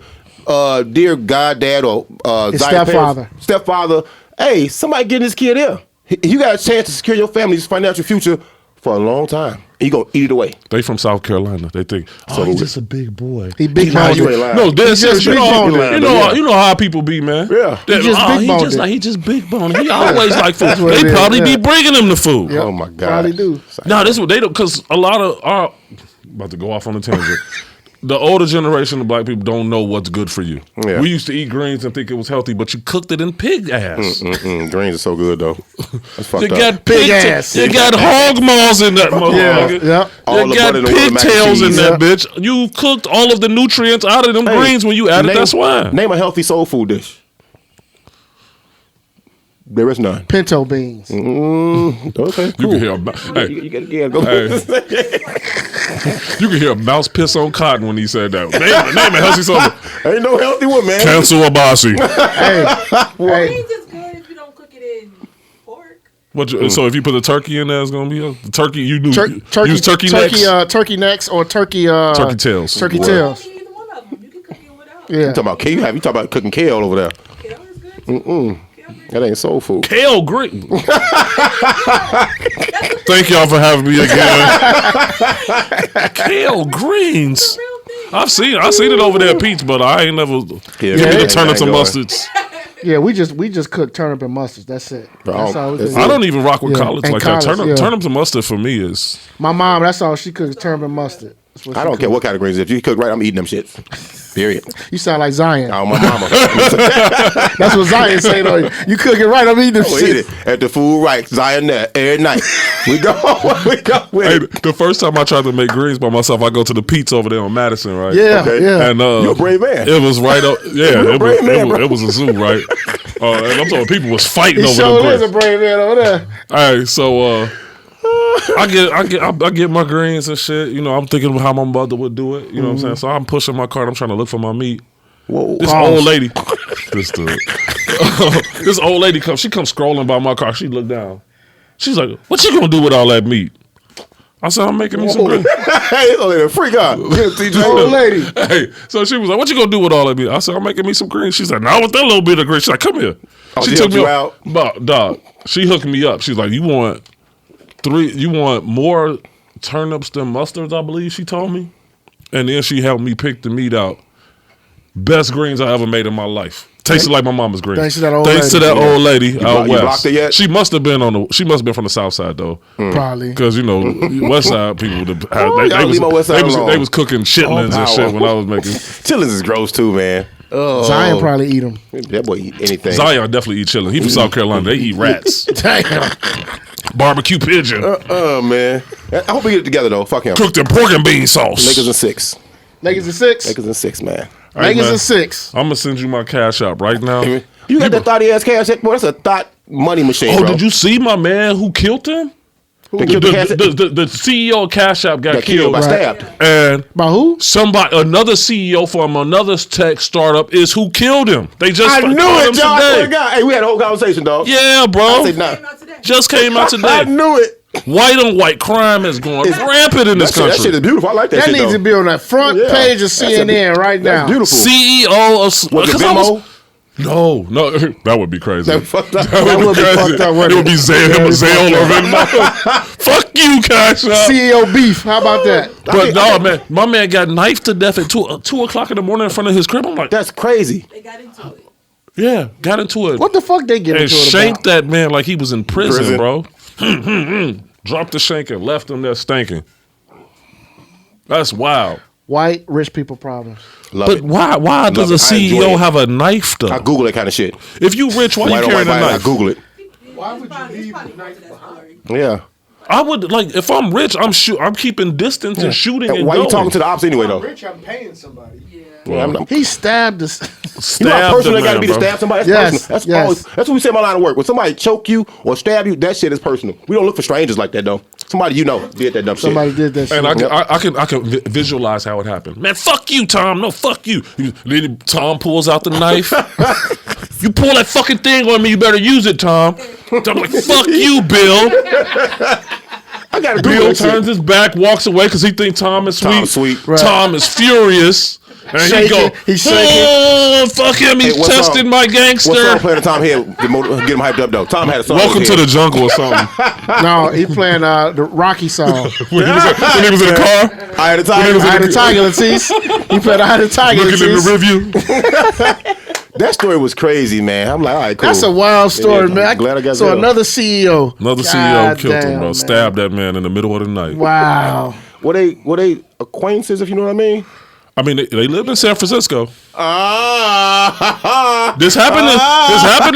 Dear God, dad or His Zion stepfather. stepfather. Hey, somebody get this kid here. You got a chance to secure your family's financial future for a long time. And you gonna eat it away. They from South Carolina. They think, oh, he's just a big boy. He big Nah, boned. you ain't lying. No, dead He's serious. just big-boned. You know how people be, man. Yeah. He just big-boned. He just big boned. He always like food. what They it is, probably be yeah. bringing him the food. Yep. Oh my God. Probably do. No, this is what they do because a lot of our about to go off on a tangent. The older generation of black people don't know what's good for you. Yeah. We used to eat greens and think it was healthy, but you cooked it in pig ass. Greens are so good though. That's fucked You up. got Pig pig ass. You got hog maws in that motherfucker. Yeah. All You the got butter in the world of mac and pigtails in cheese. that bitch. You cooked all of the nutrients out of them Hey, greens when you added name- that swine. Name a healthy soul food dish. There is none. Pinto beans. Okay, You cool. can hear hey, Go. you can hear a mouse piss on cotton when he said that. Name a healthy soul. Ain't no healthy one, man. Cancel Abasi. Hey, Beans is good if you don't cook it in pork. So if you put the turkey in there, it's gonna be the turkey. You knew turkey, use turkey necks, turkey necks, or turkey tails. Turkey You tails. can eat either one of them. You can cook it without. Yeah. You talking about kale? You talking about cooking kale over there? Kale is good too. That ain't soul food. Kale green. Thank y'all for having me again. Kale greens. I've seen it over there at Pete's, but I ain't never. Give me the turnips and mustards. Yeah, we just cook turnip and mustard. That's it. That's all we do. I don't even rock with Yeah, collards and like collards, that. yeah. Turnips and mustard for me is. My mom, that's all she cooks, turnip and mustard. That's what I she don't cook. care what kind of greens. If you cook right, I'm eating them shits. Period. You sound like Zion. Oh, my mama. That's what Zion saying on you. You cook it right, I'm eating them We shit. eat it. At the food right, Zion there every night. We go with Hey, it. the first time I tried to make greens by myself, I go to the Pete's over there on Madison, right? Yeah, Okay. yeah. And You a brave man. It was right up. Yeah, a brave man, bro. it was a zoo, right? And I'm talking people was fighting He over sure the is a greens. brave man over there. All right, so I get my greens and shit. You know, I'm thinking of how my mother would do it. You know what I'm saying? So I'm pushing my cart. I'm trying to look for my meat. Whoa. This old lady, this old lady comes. She comes scrolling by my car. She looked down. She's like, "What you gonna do with all that meat?" I said, "I'm making me some greens." Hey, old lady, freak out. Get him, TJ. Old lady. Hey, so she was like, "What you gonna do with all that meat?" I said, "I'm making me some greens." She's like, "Not with that little bit of greens." She's like, "Come here." Oh, she she took helped me you out. Dog. She hooked me up. She's like, "You want more turnips than mustards?" I believe she told me, and then she helped me pick the meat out. Best greens I ever made in my life. Tasted like my mama's greens. Thanks to that old old lady out you west. blocked her yet? She must have been from the south side though. Probably. Because you know, West Side people, y'all leave my West Side alone. they was cooking chitlins and shit when I was making. Chitlins is gross too, man. Oh. Zion probably eat them. That boy eat anything. Zion definitely eat chitlins. He from South Carolina. They eat rats. Damn. Barbecue pigeon. Man. I hope we get it together though. Fuck him. Cooked in pork and bean sauce. Lakers in 6. Lakers in 6. Lakers in 6, man. All right, Lakers man. in 6. I'm gonna send you my cash out right now. You got that thoughty ass cash? Boy, that's a thought money machine, Oh, bro. did you see my man who killed him? They killed the cash The CEO of Cash App got killed. by Right. stabbed. And By who? another CEO from another tech startup is who killed him. They just I knew caught it, him John. I swear to today. God. Hey, we had a whole conversation, dog. Yeah, bro. I said, nah. Came out today. Just came out I today. knew it. White on white crime is going rampant in this That shit country. is beautiful. I like that, That shit, needs though. to be on that front Yeah. page of That's CNN right now. That's beautiful. CEO of Was it 'cause I Venmo? No, that would be crazy. That fucked up. That would be fucked up, wouldn't It would be it? Zale or Venmo. Fuck you, Cash App. CEO beef. How about that? But no, man, my man got knifed to death at 2 o'clock in the morning in front of his crib. I'm like, That's crazy. They got into it. yeah, got into it. What the fuck they get And into it shanked about? that man like he was in prison, Prison. bro. Dropped the shank and left him there stinking. That's wild. White rich people problems. Love But it. why does a it. I enjoy CEO it. have a knife though? I Google that kind of shit. If you rich, why White you on carrying white a violence, knife? I Google it. Why would you It's leave probably a more knife to that story. Yeah. I would like if I'm rich, I'm keeping distance and shooting and Why going. you talking to the ops anyway, though? rich, I'm paying somebody. Yeah, I'm not- He stabbed us. You know how Stab personal the it got to man, be to bro. stab somebody? That's Yes, personal. That's yes. always, that's what we say in my line of work. When somebody choke you or stab you, that shit is personal. We don't look for strangers like that, though. Somebody you know did that dumb Somebody shit. did that shit. And I can visualize how it happened. Man, fuck you, Tom. No, fuck you. Then Tom pulls out the knife. You pull that fucking thing on me, you better use it, Tom. I'm like, fuck you, Bill. I got to Bill Google that turns shit. his back, walks away because he thinks Tom is sweet. Tom's sweet. Right. Tom is furious. And he Shaking. go, He's shaking. "Oh, fuck him. He's Hey, what testing song? my What song gangster. playing the Tom head? Get him hyped up, though. Tom had a song. Welcome in to his the head. jungle or something. No, he playing the Rocky song. when he was in the car, I had a time. I had a tiger, Latisse. He played I had a tiger, looking in the Latisse. review. That story was crazy, man. I'm like, all right, cool. That's a wild story, is. I'm man. glad I got so that. another CEO. Another CEO God killed him, damn, bro. man. Stabbed that man in the middle of the night. Wow. Were they acquaintances, if you know what I mean? I mean, they lived in San Francisco. Ah, This happened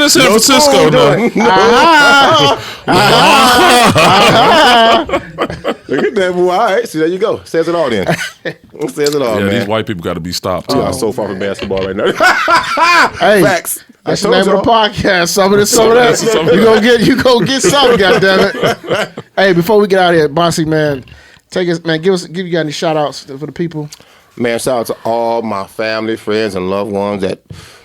in San Francisco. No. Look at that boy. All right, see, there you go. Says it all then. Says it all, Yeah, man. these white people got to be stopped. We are so far from basketball right now. Hey, Facts. that's the I name told of the y'all. podcast. Some of this, some of that. Some of You gonna get something, goddammit. Hey, before we get out of here, Bossy man, take us, man. Give you got any shout outs for the people? Man, shout out to all my family, friends, and loved ones that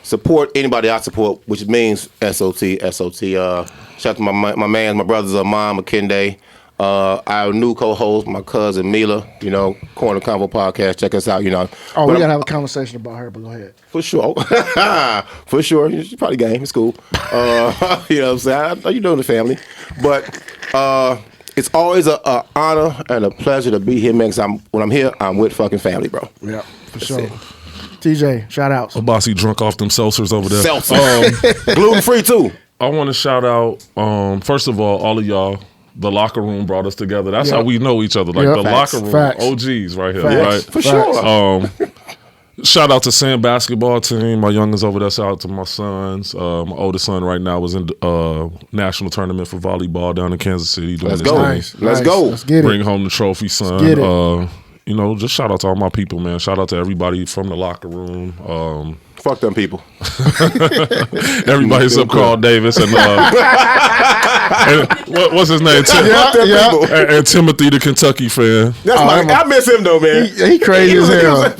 support anybody I support, which means SOT. Shout out to my man, my brothers, Mom, Makinde. Our new co-host, my cousin Mila, Corner Convo Podcast. Check us out, Oh, we gotta have a conversation about her, but go ahead. For sure. For sure. She's probably game. It's cool. You know what I'm saying? You know the family. But it's always an honor and a pleasure to be here, man, because when I'm here, I'm with fucking family, bro. Yeah, for sure. TJ, shout outs. Abasi drunk off them seltzers over there. Seltzer. Gluten-free, too. I want to shout out, first of all of y'all. The locker room brought us together. That's how we know each other. Like the Facts. locker room Facts. OGs right here, Facts. right? For sure. Shout out to Sam basketball team. My youngins over there. Shout out to my sons. My oldest son right now was in the national tournament for volleyball down in Kansas City. Doing Let's his go. thing. Let's go. Let's get Bring it. home the trophy, son. get it. Just shout out to all my people, man. Shout out to everybody from the locker room. Fuck them people. Everybody except Carl Davis and, and what's his name? Fuck them people. And Timothy, the Kentucky fan. I miss him, though, man. He crazy as hell.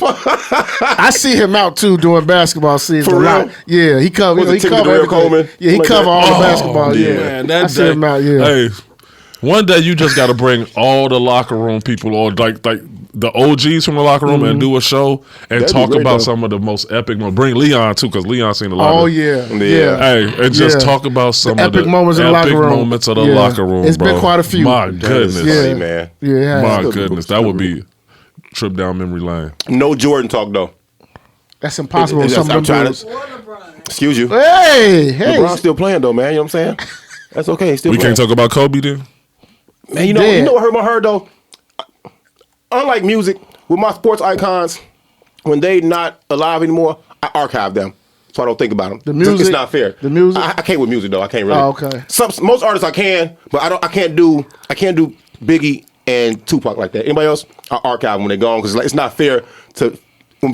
I see him out too doing basketball season. For a lot. real? Yeah, he cover. Was it He Timothy cover Darrell everything. Coleman? Yeah, he Like cover that? all the basketball. Yeah, Yeah, man, that I see day- him out. Yeah. Hey, one day you just got to bring all the locker room people, or like the OGs from the locker room, and do a show and That'd be talk great, about though. some of the most epic moments. Bring Leon too, because Leon seen a lot. Oh of, yeah, Yeah. Hey, and just Yeah. talk about some The of the epic moments in the epic locker room. moments of the Yeah. locker room. It's been bro. quite a few. My That is goodness, funny, Yeah. man. yeah. my Still goodness, good. that would be a trip down memory lane. No Jordan talk, though. That's impossible. With some I'm of them trying dudes. to. Or LeBron. Excuse you. Hey, LeBron's still playing, though, man. You know what I'm saying? That's okay. He's still We playing. can't talk about Kobe then. Man, you dead. know what hurt my heart, though? Unlike music, with my sports icons, when they not alive anymore, I archive them. So I don't think about them. The music- It's not fair. the music? I can't with music, though. I can't really. Oh, okay. Most artists I can, but I can't do Biggie and Tupac like that. Anybody else? I archive them when they're gone, because it's not fair to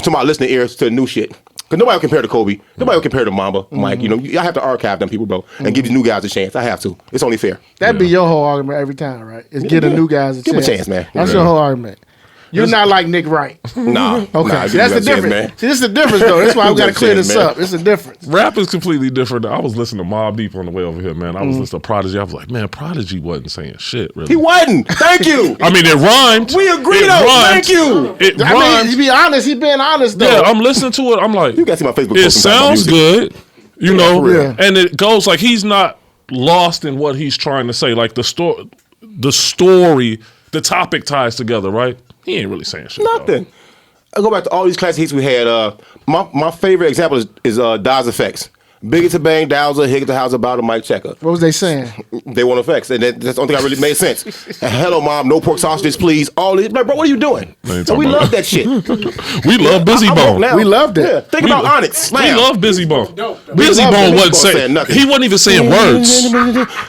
my listening ears to new shit. Because nobody will compare to Kobe. Nobody will compare to Mamba, Mike. I have to archive them people, bro, and give these new guys a chance. I have to. It's only fair. That'd be your whole argument every time, right? Is get the new guys a Give 'em a chance. chance, man. That's Yeah. your whole argument. You're not like Nick Wright. Nah. Okay, nah, see, give that's you the a chance, difference. man. See, this is the difference, though. That's why we got to Give clear you a this chance, up. It's a difference. Rap is completely different. I was listening to Mobb Deep on the way over here, man. I was listening to Prodigy. I was like, man, Prodigy wasn't saying shit, really. He wasn't. Thank you. I mean, it rhymed. We agree, It though. rhymed. Thank you. It I rhymed. mean, to be honest, he been honest, though. Yeah, I'm listening to it. I'm like, You got to see my Facebook it post about sounds music. good, you know, for real. and it goes like he's not lost in what he's trying to say. Like the story, the topic ties together, right? He ain't really saying shit. though. Nothing. I go back to all these classic hits we had. My favorite example is Daz Effects. Biggie to Bang, Dowser, Higgins to House about a Mike Checker. What was they saying? They want effects, and that's the only thing that really made sense. And Hello Mom, no pork sausages, please. All these, like, bro, what are you doing? I ain't So we talking love about- that shit. We love Busy I'm woke Bone. now. We loved it. Yeah, think We about lo- Onyx. We Slam. love Busy Bone. Busy love Bone Busy wasn't Bone saying saying nothing. He wasn't even saying words.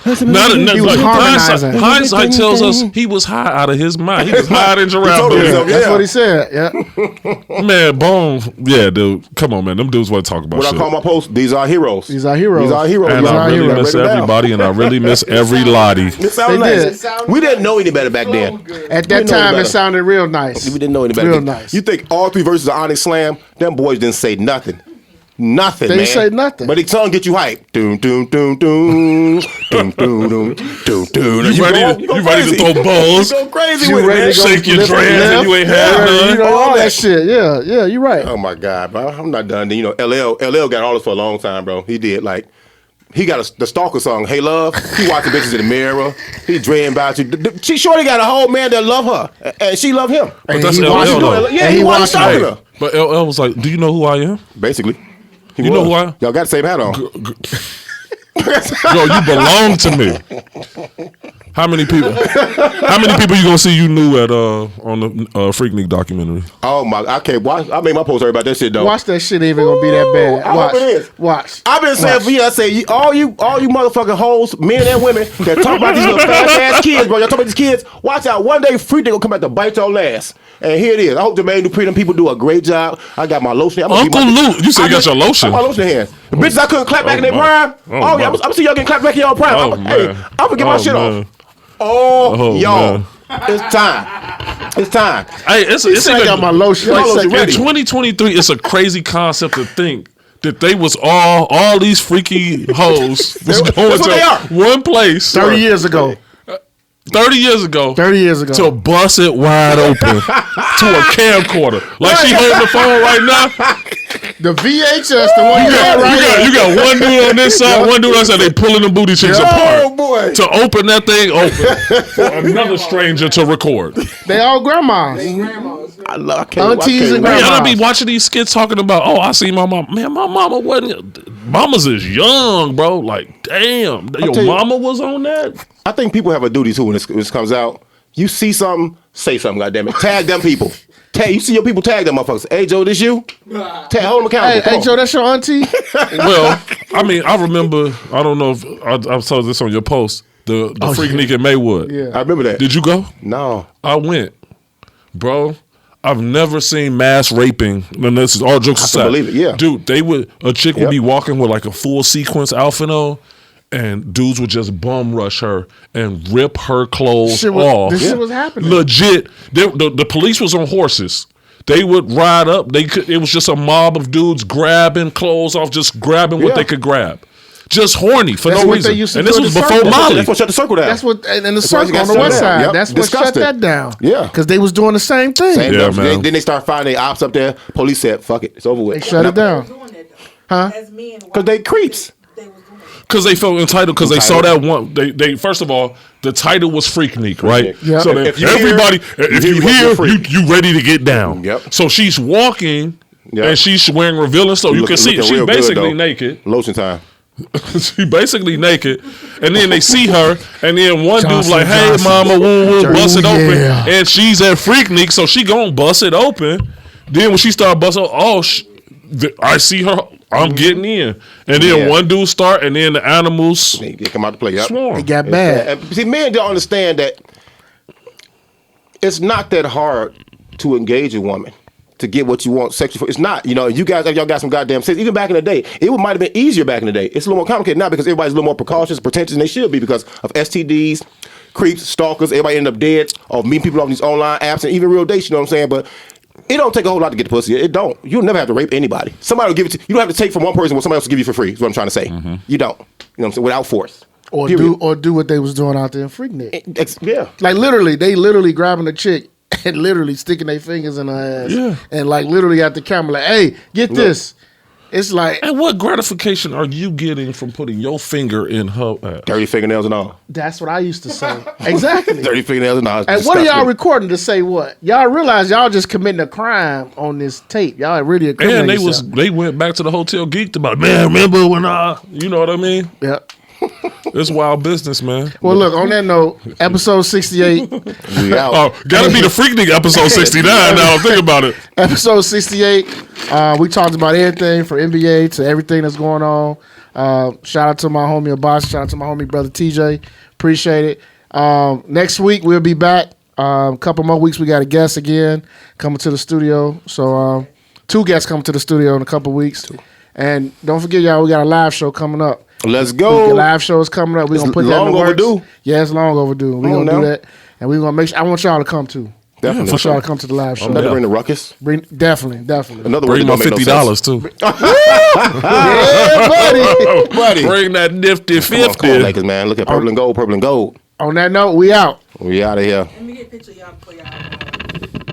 He was harmonizing. Hindsight tells us he was high out of his mind. He was high than giraffe. told Dude. himself, That's yeah. what he said. Yeah. Man, Bone. Yeah, dude. Come on, man. Them dudes want to talk about What I shit. call my post, these are heroes. These are heroes. These are heroes. And These I are really heroes. miss Write it down. everybody, and I really miss every lottie. It sounded They nice. did. We didn't know any better back then. At that We didn't know time, any it better. sounded real nice. We didn't know any better. Real nice. You think all three verses of Onyx Slam, them boys didn't say nothing. Nothing, They man. didn't say nothing. But the tongue get you hyped. Doom, doom, doom, doom. Doom, doom, doom, doom, doom. You ready to throw balls? You go crazy You with it, ready man. to go Shake your lift dreads and left, you ain't have yeah, none. all All that that. shit. Yeah, you're right. Oh my God, bro. I'm not done. LL got all this for a long time, bro. He did. Like, he got the Stalker song, Hey Love. He watching bitches in the mirror. He dreaming about you. She surely got a whole man that love her. And she love him. And that's he LL watched though. it. Yeah, And he he wasn't watched stalking it. her. But LL was like, do you know who I am? Basically. He You know was. who I am? Y'all got the same hat on. Yo, you belong to me. How many people you gonna see you knew at on the Freaknik documentary? Oh my! I can't watch. I made my post about that shit though. Watch that shit ain't even gonna be that bad. I Watch. hope it is. Watch. I've been saying for years. I say all you motherfucking hoes, men and women that talk about these little fast ass kids, bro. Y'all talk about these kids. Watch out. One day, Freaknik gonna come back to bite your ass. And here it is. I hope Jermaine Dupri and people do a great job. I got my lotion. I'm gonna Uncle keep my- Luke, you said you got your lotion. I got my lotion in hand. The bitches I couldn't clap back in their my. prime. Oh, Oh, yeah, my. I'm see y'all getting clapped back in your prime. Oh, I'm man. gonna get my Oh, shit man. off. Oh, y'all. man. It's time. It's time. Hey, it's I got my lotion. Your Like, lotion second. ready. In 2023, it's a crazy concept to think that they was all these freaky hoes was going what they are. to one place 30 years ago. 30 years ago. 30 years ago. To bust it wide open to a camcorder. Like she holding the phone right now. The VHS, the one you got right You got one dude on this side, one dude on that side. They pulling the booty cheeks apart. Oh boy! To open that thing open for another stranger to record. They all grandmas. I can't, Aunties and Man, grandmas. I be watching these skits talking about, oh, I see my mom. Man, my mama wasn't. Mamas is young, bro. Like, damn. Your tell you- mama was on that? I think people have a duty too when this comes out. You see something, say something. Goddamn it, tag them people. Tag. You see your people, tag them motherfuckers. Hey Joe, this you? Tag. Hold them accountable. Hey, Joe, that's your auntie? Well, I mean, I remember, I don't know if I saw this on your post, the Freaknik in Maywood. Yeah. I remember that. Did you go? No. I went. Bro, I've never seen mass raping. And this is all jokes aside. believe it, yeah. Dude, a chick would Yep. be walking with like a full sequence outfit on, and dudes would just bum rush her and rip her clothes off. This shit was happening. Legit. The police was on horses. They would ride up. It was just a mob of dudes grabbing clothes off, just grabbing what Yeah. they could grab. Just horny for That's no what reason. they used to And do this in was the before circle. Molly. That's what shut the circle down. That's what, and in the That's why you circle got on the shut west down. side. Yep. That's what shut Disgusting. that down. Yeah. Because they was doing the same thing. Same Yeah, thing. man. Then they start finding their ops up there. Police said, "Fuck it, it's over with." They shut it down. Doing that though. Huh? As men, Because they creeps. they was doing it. Because they felt entitled. Because they saw that one. They first of all, the title was Freaknik, right? Yeah. So then If you everybody, hear- if you you hear, hear, you're a freak. you ready to get down. Yep. So she's walking, Yep. and she's wearing revealing, so you can see Looking she's real good, basically though. naked. Lotion time. She basically naked, and then they see her, and then one dude Johnson, like, "Hey, Johnson. mama, woo, bust it Ooh, open," yeah. and she's at Freaknik, so she gonna bust it open. Then when she start busting, I see her. I'm getting in, and then Yeah. one dude start, and then the animals They come out to play. Yep. swarm. It got bad. And see, men don't understand that it's not that hard to engage a woman to get what you want sexually. It's not. You know, you guys, y'all got some goddamn sense. Even back in the day, it might have been easier back in the day. It's a little more complicated now because everybody's a little more precautious, pretentious than they should be because of STDs, creeps, stalkers. Everybody end up dead or meeting people on these online apps and even real dates. You know what I'm saying? But it don't take a whole lot to get the pussy. It don't. You'll never have to rape anybody. Somebody will give it to you. You don't have to take from one person what somebody else will give you for free. Is what I'm trying to say. You don't. You know what I'm saying? Without force. Or Period. do what they was doing out there in Freaknik. Yeah. Like literally grabbing a chick and literally sticking their fingers in her ass. Yeah. And like literally at the camera, like, hey, get this. It's like, And what gratification are you getting from putting your finger in her ass? Dirty fingernails and all. that's what I used to say. Exactly. Dirty fingernails and all. It's And what are y'all disgusting. recording to say what? Y'all realize y'all just committing a crime on this tape. Y'all really And yourself. they went back to the hotel geeked about, man, remember when you know what I mean? Yep. It's wild business, man. Well, look, on that note, episode 68. We out. Oh, gotta be the Freaknik episode 69 now. Think about it. Episode 68. We talked about everything from NBA to everything that's going on. Shout out to my homie Abbas. Shout out to my homie brother TJ. Appreciate it. Next week we'll be back. A couple more weeks we got a guest again coming to the studio. So 2 guests coming to the studio in a couple weeks. And don't forget, y'all, we got a live show coming up. Let's The go. live show is coming up. We're gonna It's put that in long the works. overdue. Yeah, it's long overdue. We're Come on gonna do now. that. And we're gonna make sure I want y'all to come too. Definitely. I want y'all to come to the live show. Better Yeah. bring the ruckus. Definitely. Another Bring word my that don't make no $50 sense. too. Yeah, buddy. Buddy. Bring that nifty Come on, 50. Lakers, man. Look at purple and gold, purple and gold. On that note, we out. We out of here. Let me get a picture of y'all before y'all.